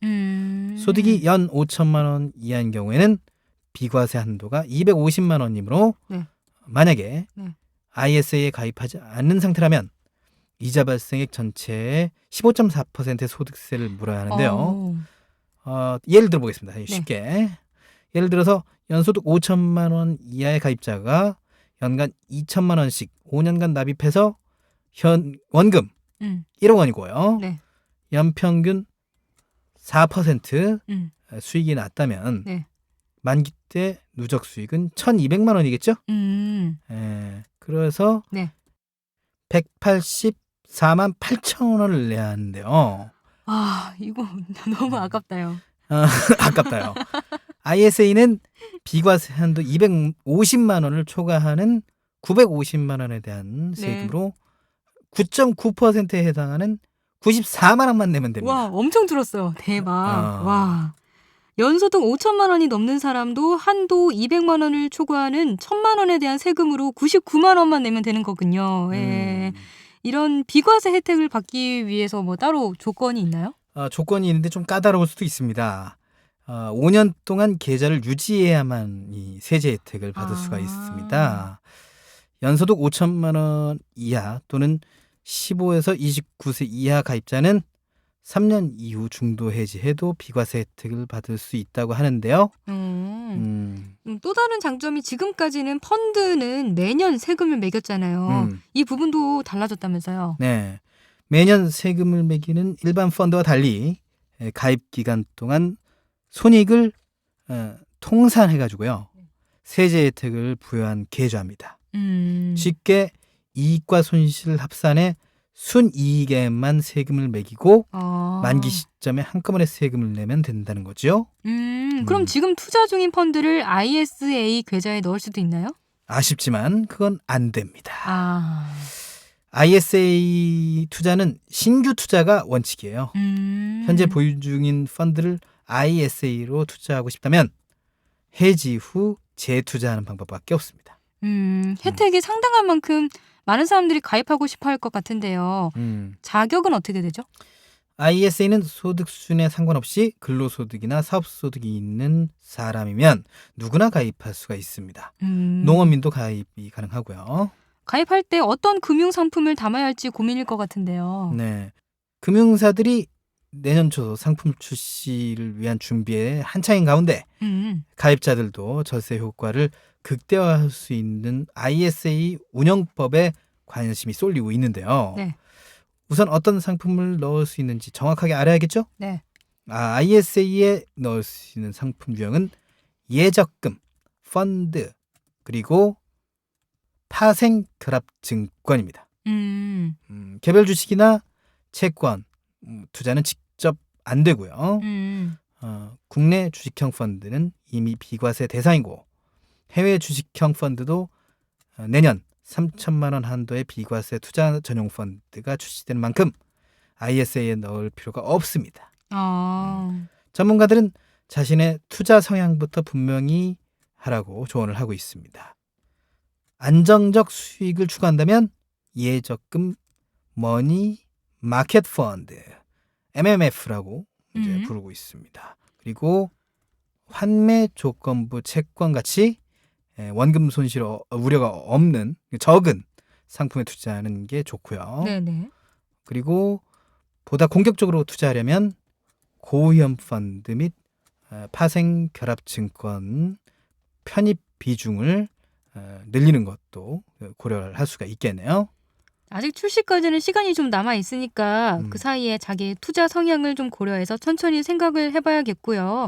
소득이 연 5천만 원 이하인 경우에는 비과세 한도가 250만 원이므로 만약에 ISA에 가입하지 않는 상태라면 이자 발생액 전체의 15.4%의 소득세를 물어야 하는데요. 예를 들어보겠습니다. 쉽게. 예를 들어서 연소득 5천만 원 이하의 가입자가 연간 2천만 원씩 5년간 납입해서 원금 1억 원이고요. 네. 연평균 4% 수익이 났다면 만기 때 누적 수익은 1,200만 원이겠죠? 그래서 184만 8천 원을 내야 하는데요. 이거 너무 아깝다요. 아깝다요. ISA는 비과세 한도 250만 원을 초과하는 950만 원에 대한 세금으로 9.9%에 해당하는 94만 원만 내면 됩니다. 와, 엄청 줄었어요. 대박. 아. 와. 연소득 5천만 원이 넘는 사람도 한도 200만 원을 초과하는 1,000만 원에 대한 세금으로 99만 원만 내면 되는 거군요. 예. 이런 비과세 혜택을 받기 위해서 뭐 따로 조건이 있나요? 조건이 있는데 좀 까다로울 수도 있습니다. 5년 동안 계좌를 유지해야만 이 세제 혜택을 받을 수가 있습니다. 연소득 5천만 원 이하 또는 15에서 29세 이하 가입자는 3년 이후 중도 해지해도 비과세 혜택을 받을 수 있다고 하는데요. 또 다른 장점이 지금까지는 펀드는 매년 세금을 매겼잖아요. 이 부분도 달라졌다면서요. 네, 매년 세금을 매기는 일반 펀드와 달리 가입 기간 동안 손익을 통산해가지고요. 세제 혜택을 부여한 계좌입니다. 쉽게 이익과 손실을 합산해 순이익에만 세금을 매기고 만기 시점에 한꺼번에 세금을 내면 된다는 거죠. 그럼 지금 투자 중인 펀드를 ISA 계좌에 넣을 수도 있나요? 아쉽지만 그건 안 됩니다. ISA 투자는 신규 투자가 원칙이에요. 현재 보유 중인 펀드를 ISA로 투자하고 싶다면 해지 후 재투자하는 방법밖에 없습니다. 혜택이 상당한 만큼 많은 사람들이 가입하고 싶어 할 것 같은데요. 자격은 어떻게 되죠? ISA는 소득 수준에 상관없이 근로소득이나 사업소득이 있는 사람이면 누구나 가입할 수가 있습니다. 농업민도 가입이 가능하고요. 가입할 때 어떤 금융상품을 담아야 할지 고민일 것 같은데요. 네, 금융사들이 내년 초 상품 출시를 위한 준비에 한창인 가운데 가입자들도 절세 효과를 극대화할 수 있는 ISA 운영법에 관심이 쏠리고 있는데요. 네. 우선 어떤 상품을 넣을 수 있는지 정확하게 알아야겠죠? 네. ISA에 넣을 수 있는 상품 유형은 예적금, 펀드, 그리고 파생결합증권입니다. 개별 주식이나 채권 투자는 직접 안 되고요. 국내 주식형 펀드는 이미 비과세 대상이고 해외 주식형 펀드도 내년 3천만 원 한도의 비과세 투자 전용 펀드가 출시되는 만큼 ISA에 넣을 필요가 없습니다. 전문가들은 자신의 투자 성향부터 분명히 하라고 조언을 하고 있습니다. 안정적 수익을 추구한다면 예적금, 머니 마켓 펀드, MMF라고 이제 부르고 있습니다. 그리고 환매 조건부 채권 같이 원금 손실 우려가 없는 적은 상품에 투자하는 게 좋고요. 네네. 그리고 보다 공격적으로 투자하려면 고위험 펀드 및 파생 결합 증권 편입 비중을 늘리는 것도 고려를 할 수가 있겠네요. 아직 출시까지는 시간이 좀 남아 있으니까 그 사이에 자기의 투자 성향을 좀 고려해서 천천히 생각을 해봐야겠고요.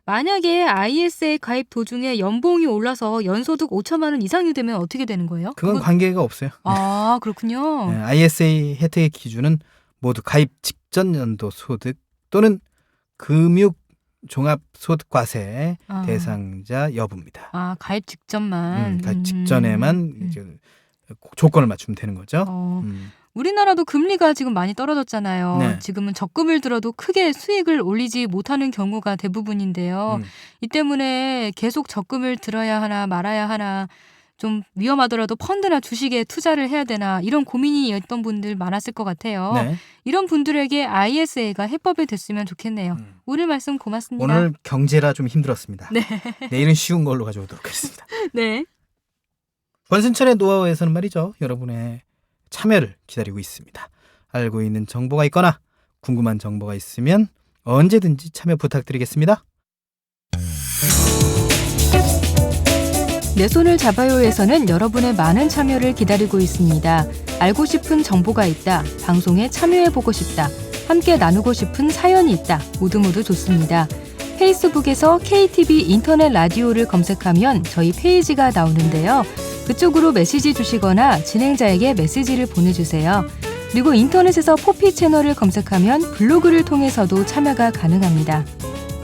만약에 ISA 가입 도중에 연봉이 올라서 연소득 5천만 원 이상이 되면 어떻게 되는 거예요? 그건 관계가 없어요. 그렇군요. 네, ISA 혜택의 기준은 모두 가입 직전 연도 소득 또는 금융 종합소득과세 대상자 여부입니다. 가입 직전만. 가입 직전에만 이제 조건을 맞추면 되는 거죠. 우리나라도 금리가 지금 많이 떨어졌잖아요. 네. 지금은 적금을 들어도 크게 수익을 올리지 못하는 경우가 대부분인데요. 이 때문에 계속 적금을 들어야 하나 말아야 하나, 좀 위험하더라도 펀드나 주식에 투자를 해야 되나, 이런 고민이 있던 분들 많았을 것 같아요. 네. 이런 분들에게 ISA가 해법이 됐으면 좋겠네요. 오늘 말씀 고맙습니다. 오늘 경제라 좀 힘들었습니다. 네. 내일은 쉬운 걸로 가져오도록 하겠습니다. 네. 권순철의 노하우에서는 말이죠. 여러분의 참여를 기다리고 있습니다. 알고 있는 정보가 있거나 궁금한 정보가 있으면 언제든지 참여 부탁드리겠습니다. 내 손을 잡아요에서는 여러분의 많은 참여를 기다리고 있습니다. 알고 싶은 정보가 있다, 방송에 참여해보고 싶다, 함께 나누고 싶은 사연이 있다, 모두 좋습니다. 페이스북에서 KTV 인터넷 라디오를 검색하면 저희 페이지가 나오는데요. 그쪽으로 메시지 주시거나 진행자에게 메시지를 보내주세요. 그리고 인터넷에서 포피 채널을 검색하면 블로그를 통해서도 참여가 가능합니다.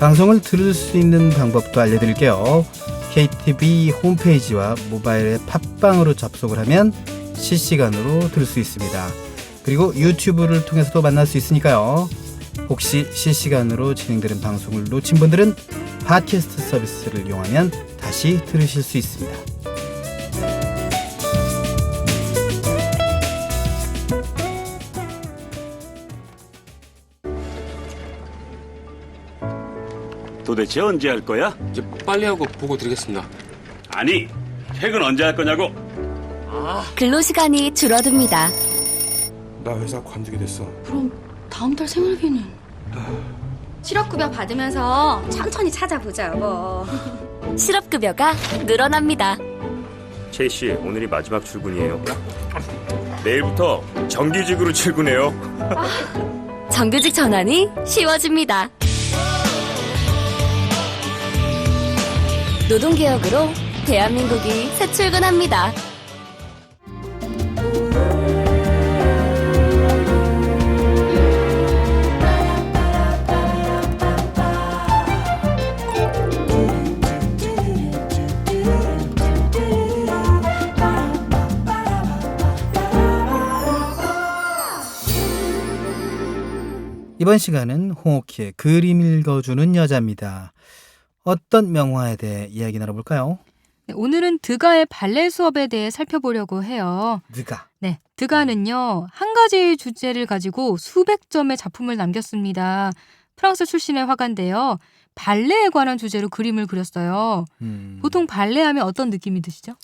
방송을 들을 수 있는 방법도 알려드릴게요. KTV 홈페이지와 모바일 앱 팟빵으로 접속을 하면 실시간으로 들을 수 있습니다. 그리고 유튜브를 통해서도 만날 수 있으니까요. 혹시 실시간으로 진행되는 방송을 놓친 분들은 팟캐스트 서비스를 이용하면 다시 들으실 수 있습니다. 도대체 언제 할 거야? 이제 빨리 하고 보고 드리겠습니다. 아니, 퇴근 언제 할 거냐고? 근로시간이 줄어듭니다. 나 회사 관두게 됐어. 그럼 다음 달 생활비는? 실업급여 받으면서 천천히 찾아보자, 여보. 실업급여가 늘어납니다. 최 씨, 오늘이 마지막 출근이에요. 내일부터 정규직으로 출근해요. 정규직 전환이 쉬워집니다. 노동개혁으로 대한민국이 새 출근합니다. 이번 시간은 홍옥희의 그림 읽어주는 여자입니다. 어떤 명화에 대해 이야기 나눠볼까요? 네, 오늘은 드가의 발레 수업에 대해 살펴보려고 해요. 드가. 네, 드가는요, 한 가지 주제를 가지고 수백 점의 작품을 남겼습니다. 프랑스 출신의 화가인데요. 발레에 관한 주제로 그림을 그렸어요. 보통 발레하면 어떤 느낌이 드시죠?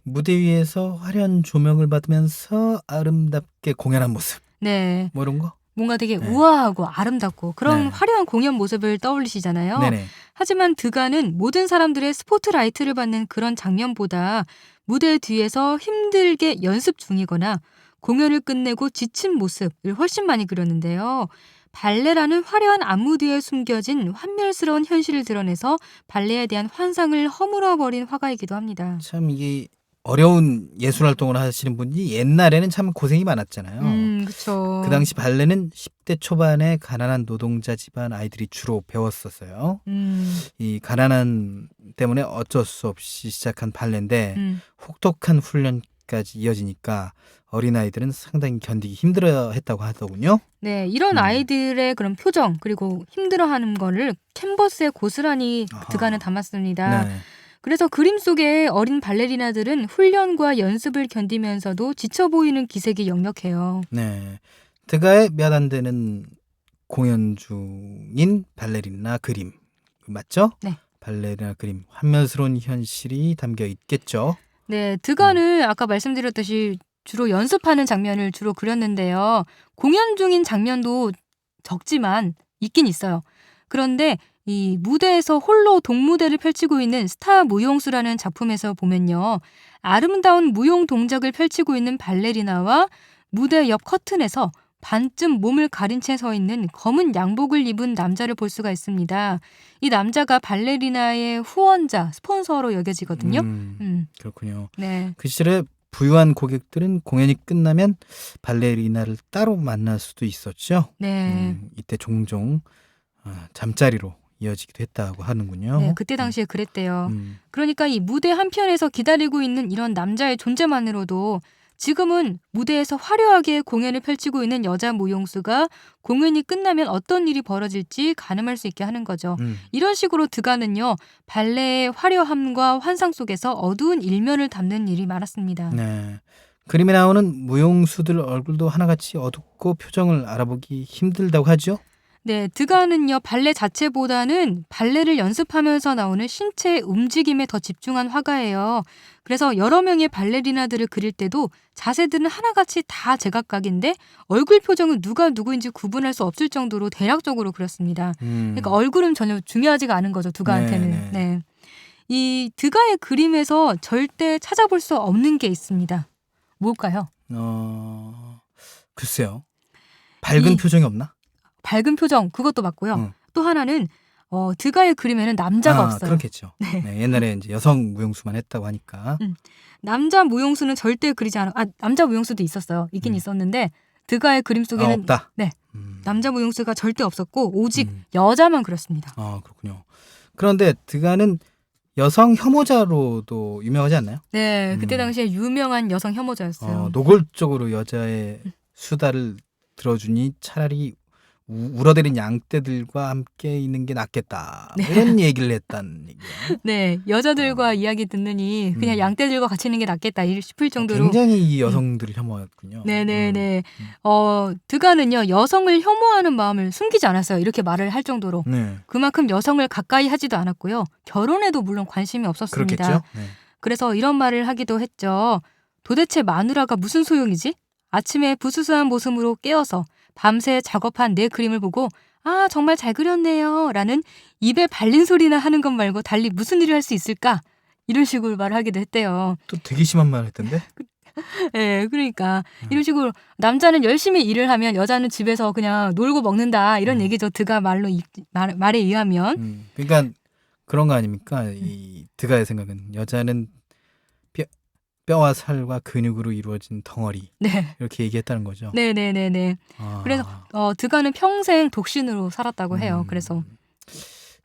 무대 위에서 화려한 조명을 받으면서 아름답게 공연한 모습. 네. 뭐 이런 거? 뭔가 되게 네. 우아하고 아름답고 그런 네. 화려한 공연 모습을 떠올리시잖아요. 네네. 하지만 드가는 모든 사람들의 스포트라이트를 받는 그런 장면보다 무대 뒤에서 힘들게 연습 중이거나 공연을 끝내고 지친 모습을 훨씬 많이 그렸는데요. 발레라는 화려한 안무 뒤에 숨겨진 환멸스러운 현실을 드러내서 발레에 대한 환상을 허물어버린 화가이기도 합니다. 참 이게 어려운 예술 활동을 하시는 분이 옛날에는 참 고생이 많았잖아요. 그렇죠. 그 당시 발레는 10대 초반에 가난한 노동자 집안 아이들이 주로 배웠었어요. 이 가난한 때문에 어쩔 수 없이 시작한 발레인데 혹독한 훈련까지 이어지니까 어린아이들은 상당히 견디기 힘들어했다고 하더군요. 네, 이런 아이들의 그런 표정 그리고 힘들어하는 거를 캔버스에 고스란히 아하. 드가는 담았습니다. 네. 그래서 그림 속의 어린 발레리나들은 훈련과 연습을 견디면서도 지쳐 보이는 기색이 역력해요. 네. 드가의 몇 안 되는 공연 중인 발레리나 그림. 맞죠? 네. 발레리나 그림. 환멸스러운 현실이 담겨 있겠죠. 네, 드가는 아까 말씀드렸듯이 주로 연습하는 장면을 주로 그렸는데요. 공연 중인 장면도 적지만 있긴 있어요. 그런데 이 무대에서 홀로 동무대를 펼치고 있는 스타 무용수라는 작품에서 보면요. 아름다운 무용 동작을 펼치고 있는 발레리나와 무대 옆 커튼에서 반쯤 몸을 가린 채 서 있는 검은 양복을 입은 남자를 볼 수가 있습니다. 이 남자가 발레리나의 후원자, 스폰서로 여겨지거든요. 그렇군요. 네. 그 시절에 부유한 고객들은 공연이 끝나면 발레리나를 따로 만날 수도 있었죠. 네. 이때 종종 잠자리로 이어지기도 했다고 하는군요. 네, 그때 당시에 그랬대요. 그러니까 이 무대 한편에서 기다리고 있는 이런 남자의 존재만으로도 지금은 무대에서 화려하게 공연을 펼치고 있는 여자 무용수가 공연이 끝나면 어떤 일이 벌어질지 가늠할 수 있게 하는 거죠. 이런 식으로 드가는요. 발레의 화려함과 환상 속에서 어두운 일면을 담는 일이 많았습니다. 네. 그림에 나오는 무용수들 얼굴도 하나같이 어둡고 표정을 알아보기 힘들다고 하죠. 네, 드가는요. 발레 자체보다는 발레를 연습하면서 나오는 신체의 움직임에 더 집중한 화가예요. 그래서 여러 명의 발레리나들을 그릴 때도 자세들은 하나같이 다 제각각인데 얼굴 표정은 누가 누구인지 구분할 수 없을 정도로 대략적으로 그렸습니다. 그러니까 얼굴은 전혀 중요하지가 않은 거죠. 드가한테는. 네. 네. 이 드가의 그림에서 절대 찾아볼 수 없는 게 있습니다. 뭘까요? 글쎄요. 밝은 표정이 없나? 밝은 표정 그것도 맞고요. 또 하나는 드가의 그림에는 남자가 없어요. 그렇겠죠. 네. 네, 옛날에 이제 여성 무용수만 했다고 하니까. 남자 무용수는 절대 그리지 않아. 남자 무용수도 있었어요. 있긴 있었는데 드가의 그림 속에는 없다. 네. 남자 무용수가 절대 없었고 오직 여자만 그렸습니다. 아, 그렇군요. 그런데 드가는 여성 혐오자로도 유명하지 않나요? 네, 그때 당시에 유명한 여성 혐오자였어요. 노골적으로 여자의 수다를 들어주니 차라리 울어대린 양떼들과 함께 있는 게 낫겠다. 네. 이런 얘기를 했다는 얘기예요. 네, 여자들과 이야기 듣느니 그냥 양떼들과 같이 있는 게 낫겠다 싶을 정도로 굉장히 이 여성들을 혐오했군요. 네네네. 드가는요 여성을 혐오하는 마음을 숨기지 않았어요. 이렇게 말을 할 정도로 네. 그만큼 여성을 가까이 하지도 않았고요. 결혼에도 물론 관심이 없었습니다. 그렇겠죠. 네. 그래서 이런 말을 하기도 했죠. 도대체 마누라가 무슨 소용이지? 아침에 부수수한 모습으로 깨어서 밤새 작업한 내 그림을 보고 아 정말 잘 그렸네요 라는 입에 발린 소리나 하는 것 말고 달리 무슨 일을 할 수 있을까? 이런 식으로 말을 하기도 했대요. 또 되게 심한 말을 했던데? 네, 그러니까 이런 식으로 남자는 열심히 일을 하면 여자는 집에서 그냥 놀고 먹는다 이런 얘기죠. 드가 말에 의하면. 그러니까 그런 거 아닙니까? 이 드가의 생각은 여자는 뼈와 살과 근육으로 이루어진 덩어리. 네. 이렇게 얘기했다는 거죠. 네네네네. 그래서 드가는 평생 독신으로 살았다고 해요. 그래서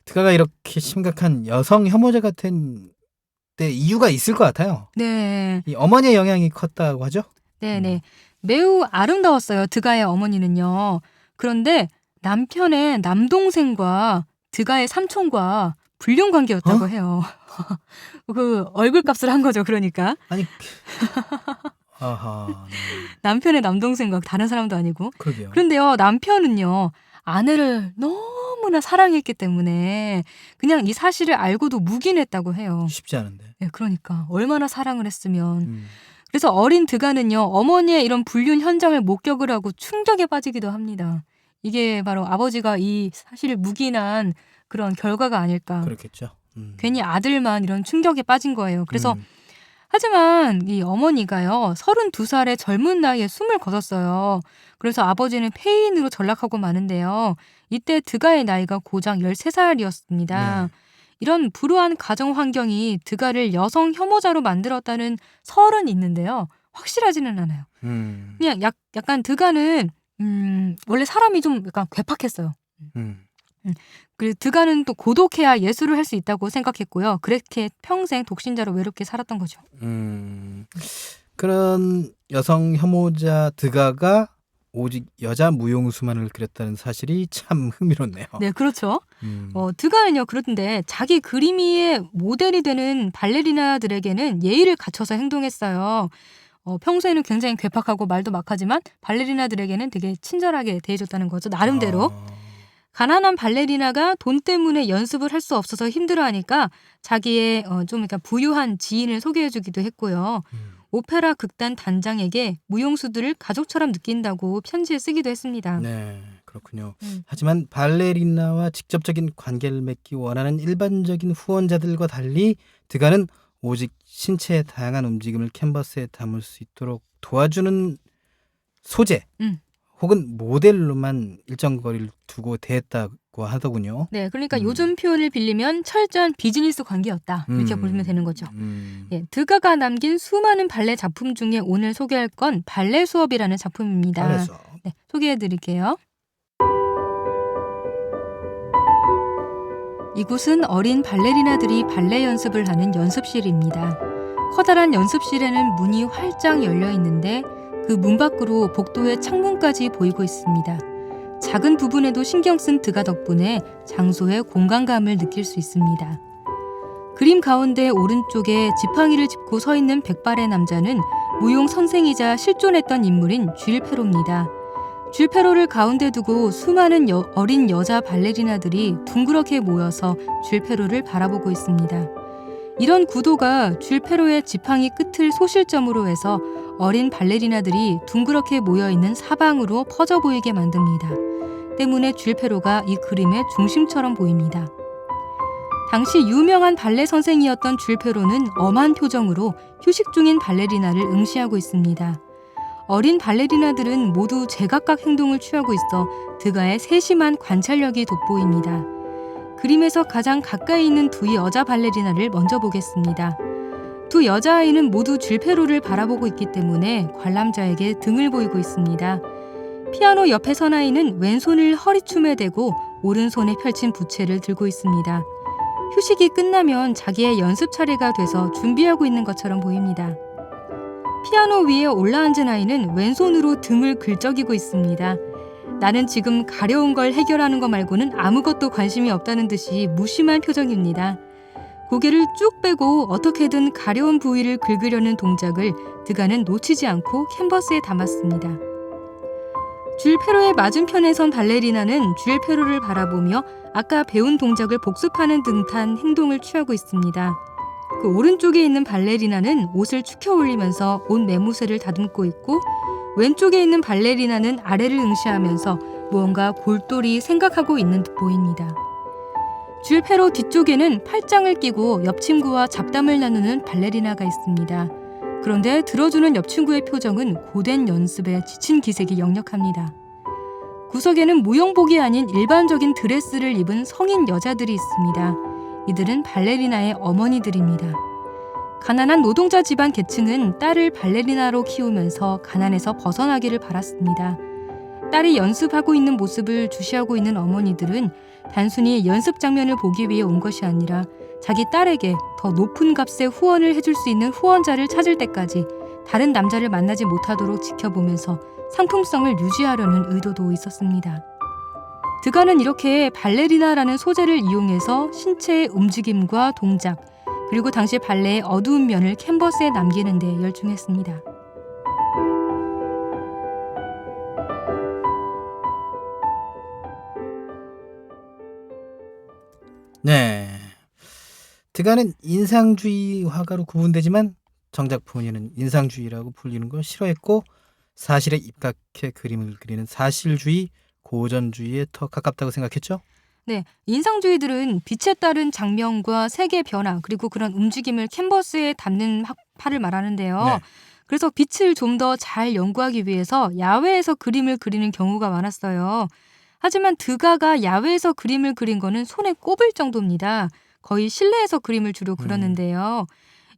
드가가 이렇게 심각한 여성 혐오자 같은 때 이유가 있을 것 같아요. 네. 이 어머니의 영향이 컸다고 하죠? 네네. 매우 아름다웠어요. 드가의 어머니는요. 그런데 남편의 남동생과 드가의 삼촌과 불륜 관계였다고 해요. 그 얼굴값을 한 거죠. 그러니까. 아니. 아하. 네. 남편의 남동생과 다른 사람도 아니고. 그러게요. 그런데요. 남편은요. 아내를 너무나 사랑했기 때문에 그냥 이 사실을 알고도 묵인했다고 해요. 쉽지 않은데. 네, 그러니까 얼마나 사랑을 했으면. 그래서 어린 드가는요. 어머니의 이런 불륜 현장을 목격을 하고 충격에 빠지기도 합니다. 이게 바로 아버지가 이 사실을 묵인한 그런 결과가 아닐까. 그렇겠죠. 괜히 아들만 이런 충격에 빠진 거예요. 그래서 하지만 이 어머니가요. 32살의 젊은 나이에 숨을 거뒀어요. 그래서 아버지는 폐인으로 전락하고 마는데요. 이때 드가의 나이가 고작 13살이었습니다. 네. 이런 불우한 가정 환경이 드가를 여성 혐오자로 만들었다는 설은 있는데요. 확실하지는 않아요. 그냥 약간 드가는 원래 사람이 좀 약간 괴팍했어요. 그리고 드가는 또 고독해야 예술을 할 수 있다고 생각했고요. 그렇게 평생 독신자로 외롭게 살았던 거죠. 그런 여성 혐오자 드가가 오직 여자 무용수만을 그렸다는 사실이 참 흥미롭네요. 네, 그렇죠. 드가는요, 그런데 자기 그림의 모델이 되는 발레리나들에게는 예의를 갖춰서 행동했어요. 평소에는 굉장히 괴팍하고 말도 막하지만 발레리나들에게는 되게 친절하게 대해줬다는 거죠. 나름대로. 가난한 발레리나가 돈 때문에 연습을 할 수 없어서 힘들어하니까 자기의 좀 그러니까 부유한 지인을 소개해주기도 했고요. 오페라 극단 단장에게 무용수들을 가족처럼 느낀다고 편지에 쓰기도 했습니다. 네, 그렇군요. 하지만 발레리나와 직접적인 관계를 맺기 원하는 일반적인 후원자들과 달리 드가는 오직 신체의 다양한 움직임을 캔버스에 담을 수 있도록 도와주는 소재 혹은 모델로만 일정 거리를 두고 대했다고 하더군요. 네, 그러니까 요즘 표현을 빌리면 철저한 비즈니스 관계였다. 이렇게 보시면 되는 거죠. 예, 드가가 남긴 수많은 발레 작품 중에 오늘 소개할 건 발레 수업이라는 작품입니다. 발레 수업. 네, 소개해드릴게요. 이곳은 어린 발레리나들이 발레 연습을 하는 연습실입니다. 커다란 연습실에는 문이 활짝 열려 있는데 그 문 밖으로 복도의 창문까지 보이고 있습니다. 작은 부분에도 신경 쓴 드가 덕분에 장소의 공간감을 느낄 수 있습니다. 그림 가운데 오른쪽에 지팡이를 짚고 서 있는 백발의 남자는 무용 선생이자 실존했던 인물인 쥘 페로입니다. 쥘 페로를 가운데 두고 수많은 어린 여자 발레리나들이 둥그렇게 모여서 쥘 페로를 바라보고 있습니다. 이런 구도가 쥘 페로의 지팡이 끝을 소실점으로 해서 어린 발레리나들이 둥그렇게 모여있는 사방으로 퍼져 보이게 만듭니다. 때문에 쥘 페로가 이 그림의 중심처럼 보입니다. 당시 유명한 발레 선생이었던 쥘 페로는 엄한 표정으로 휴식 중인 발레리나를 응시하고 있습니다. 어린 발레리나들은 모두 제각각 행동을 취하고 있어 드가의 세심한 관찰력이 돋보입니다. 그림에서 가장 가까이 있는 두 여자 발레리나를 먼저 보겠습니다. 두 여자아이는 모두 쥘 페로를 바라보고 있기 때문에 관람자에게 등을 보이고 있습니다. 피아노 옆에 선 아이는 왼손을 허리춤에 대고 오른손에 펼친 부채를 들고 있습니다. 휴식이 끝나면 자기의 연습 차례가 돼서 준비하고 있는 것처럼 보입니다. 피아노 위에 올라앉은 아이는 왼손으로 등을 긁적이고 있습니다. 나는 지금 가려운 걸 해결하는 것 말고는 아무것도 관심이 없다는 듯이 무심한 표정입니다. 고개를 쭉 빼고 어떻게든 가려운 부위를 긁으려는 동작을 드가는 놓치지 않고 캔버스에 담았습니다. 줄 페로의 맞은편에 선 발레리나는 줄 페로를 바라보며 아까 배운 동작을 복습하는 듯한 행동을 취하고 있습니다. 그 오른쪽에 있는 발레리나는 옷을 축혀 올리면서 옷 매무새를 다듬고 있고, 왼쪽에 있는 발레리나는 아래를 응시하면서 무언가 골똘히 생각하고 있는 듯 보입니다. 줄 페로 뒤쪽에는 팔짱을 끼고 옆 친구와 잡담을 나누는 발레리나가 있습니다. 그런데 들어주는 옆 친구의 표정은 고된 연습에 지친 기색이 역력합니다. 구석에는 무용복이 아닌 일반적인 드레스를 입은 성인 여자들이 있습니다. 이들은 발레리나의 어머니들입니다. 가난한 노동자 집안 계층은 딸을 발레리나로 키우면서 가난에서 벗어나기를 바랐습니다. 딸이 연습하고 있는 모습을 주시하고 있는 어머니들은 단순히 연습 장면을 보기 위해 온 것이 아니라 자기 딸에게 더 높은 값에 후원을 해줄 수 있는 후원자를 찾을 때까지 다른 남자를 만나지 못하도록 지켜보면서 상품성을 유지하려는 의도도 있었습니다. 드가는 이렇게 발레리나라는 소재를 이용해서 신체의 움직임과 동작, 그리고 당시 발레의 어두운 면을 캔버스에 남기는 데 열중했습니다. 네. 드가는 인상주의 화가로 구분되지만 정작 본인은 인상주의라고 불리는 걸 싫어했고, 사실에 입각해 그림을 그리는 사실주의, 고전주의에 더 가깝다고 생각했죠. 네, 인상주의들은 빛에 따른 장면과 색의 변화, 그리고 그런 움직임을 캔버스에 담는 학파를 말하는데요. 네. 그래서 빛을 좀 더 잘 연구하기 위해서 야외에서 그림을 그리는 경우가 많았어요. 하지만 드가가 야외에서 그림을 그린 거는 손에 꼽을 정도입니다. 거의 실내에서 그림을 주로 그렸는데요.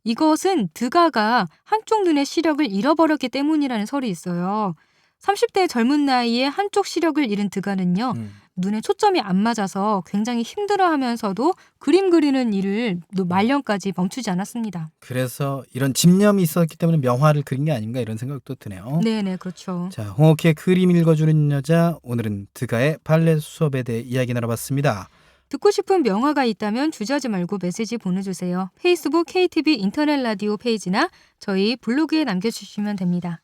이것은 드가가 한쪽 눈의 시력을 잃어버렸기 때문이라는 설이 있어요. 30대 젊은 나이에 한쪽 시력을 잃은 드가는요. 눈에 초점이 안 맞아서 굉장히 힘들어하면서도 그림 그리는 일을 말년까지 멈추지 않았습니다. 그래서 이런 집념이 있었기 때문에 명화를 그린 게 아닌가 이런 생각도 드네요. 네네, 그렇죠. 자, 홍옥희의 그림 읽어주는 여자, 오늘은 드가의 발레 수업에 대해 이야기 나눠봤습니다. 듣고 싶은 명화가 있다면 주저하지 말고 메시지 보내주세요. 페이스북 KTV 인터넷 라디오 페이지나 저희 블로그에 남겨주시면 됩니다.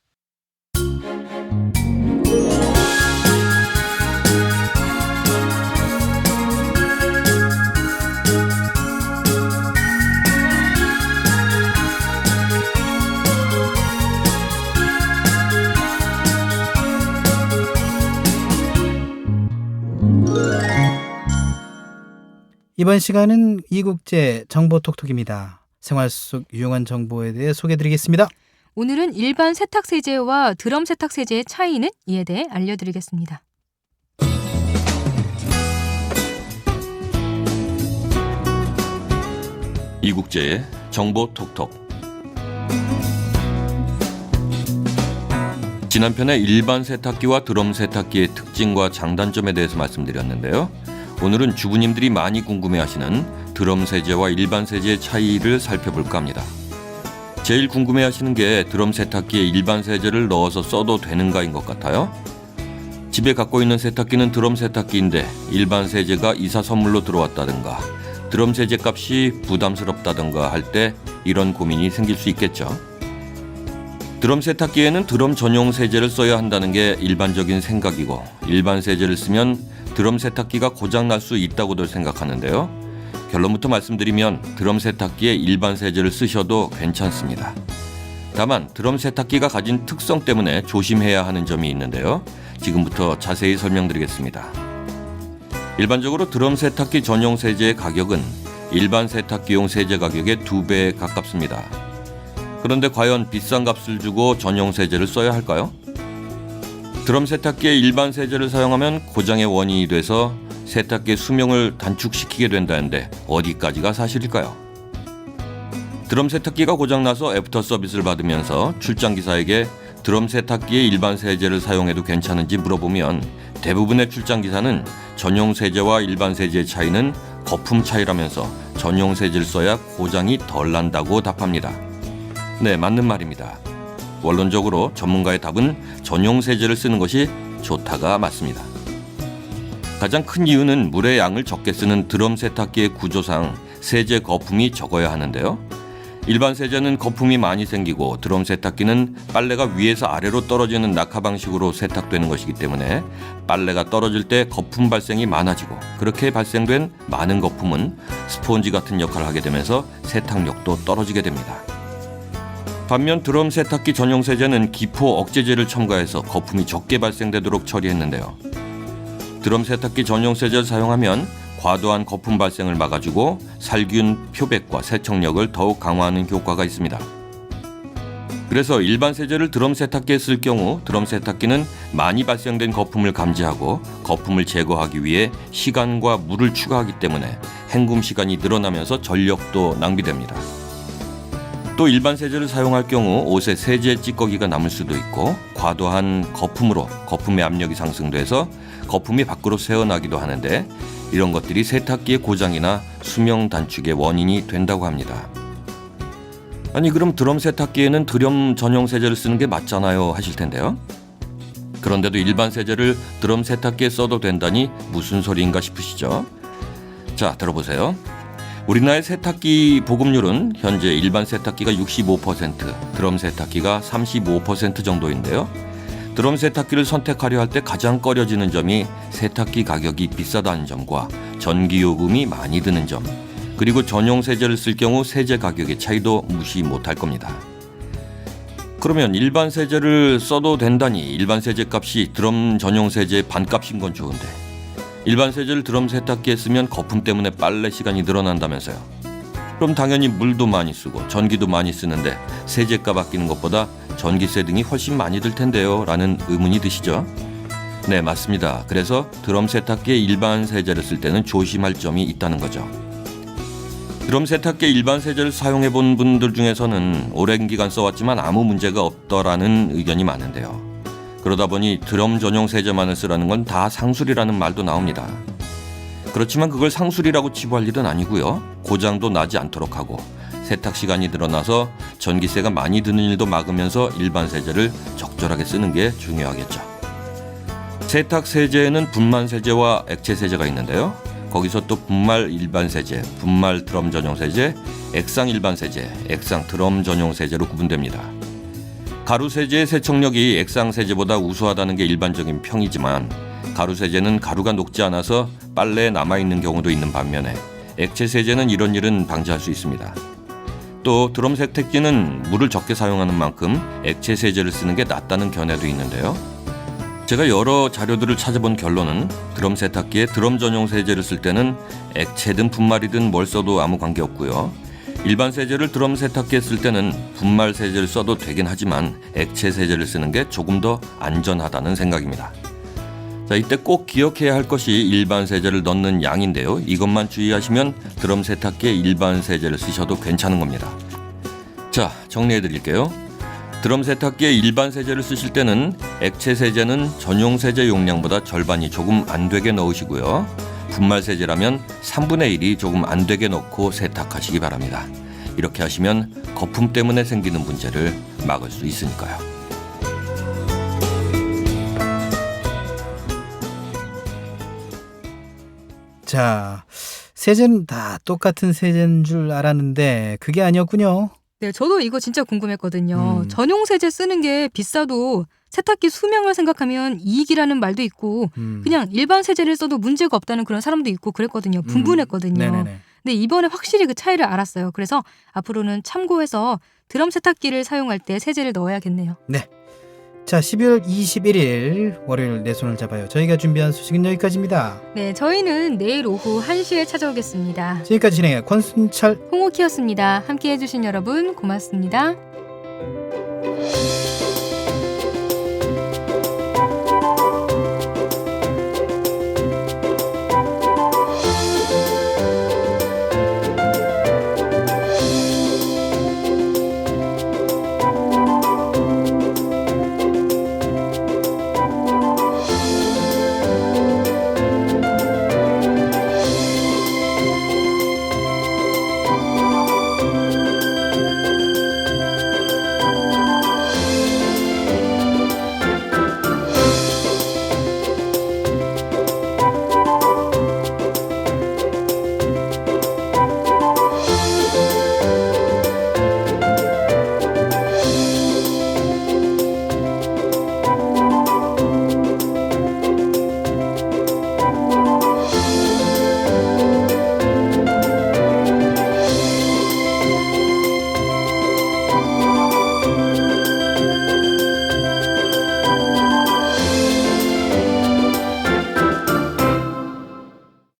이번 시간은 이국제 정보톡톡입니다. 생활 속 유용한 정보에 대해 소개해드리겠습니다. 오늘은 일반 세탁세제와 드럼 세탁세제의 차이는 이에 대해 알려드리겠습니다. 이국제의 정보톡톡. 지난 편에 일반 세탁기와 드럼 세탁기의 특징과 장단점에 대해서 말씀드렸는데요. 오늘은 주부님들이 많이 궁금해하시는 드럼 세제와 일반 세제의 차이를 살펴볼까 합니다. 제일 궁금해하시는 게 드럼 세탁기에 일반 세제를 넣어서 써도 되는가인 것 같아요. 집에 갖고 있는 세탁기는 드럼 세탁기인데 일반 세제가 이사 선물로 들어왔다든가 드럼 세제 값이 부담스럽다든가 할 때 이런 고민이 생길 수 있겠죠. 드럼 세탁기에는 드럼 전용 세제를 써야 한다는 게 일반적인 생각이고, 일반 세제를 쓰면 드럼 세탁기가 고장날 수 있다고들 생각하는데요. 결론부터 말씀드리면 드럼 세탁기에 일반 세제를 쓰셔도 괜찮습니다. 다만 드럼 세탁기가 가진 특성 때문에 조심해야 하는 점이 있는데요. 지금부터 자세히 설명드리겠습니다. 일반적으로 드럼 세탁기 전용 세제의 가격은 일반 세탁기용 세제 가격의 2배에 가깝습니다. 그런데 과연 비싼 값을 주고 전용 세제를 써야 할까요? 드럼 세탁기에 일반 세제를 사용하면 고장의 원인이 돼서 세탁기의 수명을 단축시키게 된다는데 어디까지가 사실일까요? 드럼 세탁기가 고장나서 애프터 서비스를 받으면서 출장기사에게 드럼 세탁기에 일반 세제를 사용해도 괜찮은지 물어보면 대부분의 출장 기사는 전용 세제와 일반 세제의 차이는 거품 차이라면서 전용 세제를 써야 고장이 덜 난다고 답합니다. 네, 맞는 말입니다. 원론적으로 전문가의 답은 전용 세제를 쓰는 것이 좋다가 맞습니다. 가장 큰 이유는 물의 양을 적게 쓰는 드럼 세탁기의 구조상 세제 거품이 적어야 하는데요. 일반 세제는 거품이 많이 생기고 드럼 세탁기는 빨래가 위에서 아래로 떨어지는 낙하 방식으로 세탁되는 것이기 때문에 빨래가 떨어질 때 거품 발생이 많아지고 그렇게 발생된 많은 거품은 스폰지 같은 역할을 하게 되면서 세탁력도 떨어지게 됩니다. 반면 드럼 세탁기 전용 세제는 기포 억제제를 첨가해서 거품이 적게 발생되도록 처리했는데요. 드럼 세탁기 전용 세제를 사용하면 과도한 거품 발생을 막아주고 살균, 표백과 세척력을 더욱 강화하는 효과가 있습니다. 그래서 일반 세제를 드럼 세탁기에 쓸 경우 드럼 세탁기는 많이 발생된 거품을 감지하고 거품을 제거하기 위해 시간과 물을 추가하기 때문에 헹굼 시간이 늘어나면서 전력도 낭비됩니다. 또 일반 세제를 사용할 경우 옷에 세제 찌꺼기가 남을 수도 있고 과도한 거품으로 거품의 압력이 상승돼서 거품이 밖으로 새어나기도 하는데 이런 것들이 세탁기의 고장이나 수명 단축의 원인이 된다고 합니다. 아니 그럼 드럼 세탁기에는 드럼 전용 세제를 쓰는 게 맞잖아요 하실 텐데요. 그런데도 일반 세제를 드럼 세탁기에 써도 된다니 무슨 소리인가 싶으시죠? 자, 들어보세요. 우리나라의 세탁기 보급률은 현재 일반 세탁기가 65%, 드럼 세탁기가 35% 정도인데요. 드럼 세탁기를 선택하려 할 때 가장 꺼려지는 점이 세탁기 가격이 비싸다는 점과 전기요금이 많이 드는 점, 그리고 전용 세제를 쓸 경우 세제 가격의 차이도 무시 못할 겁니다. 그러면 일반 세제를 써도 된다니 일반 세제 값이 드럼 전용 세제의 반값인 건 좋은데 일반 세제를 드럼 세탁기에 쓰면 거품 때문에 빨래 시간이 늘어난다면서요. 그럼 당연히 물도 많이 쓰고 전기도 많이 쓰는데 세제값 아끼는 것보다 전기세 등이 훨씬 많이 들 텐데요 라는 의문이 드시죠? 네, 맞습니다. 그래서 드럼 세탁기에 일반 세제를 쓸 때는 조심할 점이 있다는 거죠. 드럼 세탁기에 일반 세제를 사용해 본 분들 중에서는 오랜 기간 써왔지만 아무 문제가 없더라는 의견이 많은데요. 그러다 보니 드럼 전용 세제만을 쓰라는 건 다 상술이라는 말도 나옵니다. 그렇지만 그걸 상술이라고 치부할 일은 아니고요. 고장도 나지 않도록 하고 세탁 시간이 늘어나서 전기세가 많이 드는 일도 막으면서 일반 세제를 적절하게 쓰는 게 중요하겠죠. 세탁 세제에는 분말 세제와 액체 세제가 있는데요. 거기서 또 분말 일반 세제, 분말 드럼 전용 세제, 액상 일반 세제, 액상 드럼 전용 세제로 구분됩니다. 가루 세제의 세척력이 액상 세제보다 우수하다는 게 일반적인 평이지만 가루 세제는 가루가 녹지 않아서 빨래에 남아있는 경우도 있는 반면에 액체 세제는 이런 일은 방지할 수 있습니다. 또 드럼 세탁기는 물을 적게 사용하는 만큼 액체 세제를 쓰는 게 낫다는 견해도 있는데요. 제가 여러 자료들을 찾아본 결론은 드럼 세탁기에 드럼 전용 세제를 쓸 때는 액체든 분말이든 뭘 써도 아무 관계없고요. 일반 세제를 드럼 세탁기에 쓸 때는 분말 세제를 써도 되긴 하지만 액체 세제를 쓰는 게 조금 더 안전하다는 생각입니다. 자, 이때 꼭 기억해야 할 것이 일반 세제를 넣는 양인데요. 이것만 주의하시면 드럼 세탁기에 일반 세제를 쓰셔도 괜찮은 겁니다. 자, 정리해 드릴게요. 드럼 세탁기에 일반 세제를 쓰실 때는 액체 세제는 전용 세제 용량보다 절반이 조금 안 되게 넣으시고요. 분말 세제라면 3분의 1이 조금 안 되게 넣고 세탁하시기 바랍니다. 이렇게 하시면 거품 때문에 생기는 문제를 막을 수 있으니까요. 자, 세제는 다 똑같은 세제인 줄 알았는데 그게 아니었군요. 네, 저도 이거 진짜 궁금했거든요. 전용 세제 쓰는 게 비싸도 세탁기 수명을 생각하면 이익이라는 말도 있고 그냥 일반 세제를 써도 문제가 없다는 그런 사람도 있고 그랬거든요. 분분했거든요. 네네네. 근데 이번에 확실히 그 차이를 알았어요. 그래서 앞으로는 참고해서 드럼 세탁기를 사용할 때 세제를 넣어야겠네요. 네. 자, 12월 21일 월요일 내 손을 잡아요. 저희가 준비한 소식은 여기까지입니다. 네, 저희는 내일 오후 1시에 찾아오겠습니다. 지금까지 진행해 권순철, 홍옥희였습니다. 함께해 주신 여러분 고맙습니다.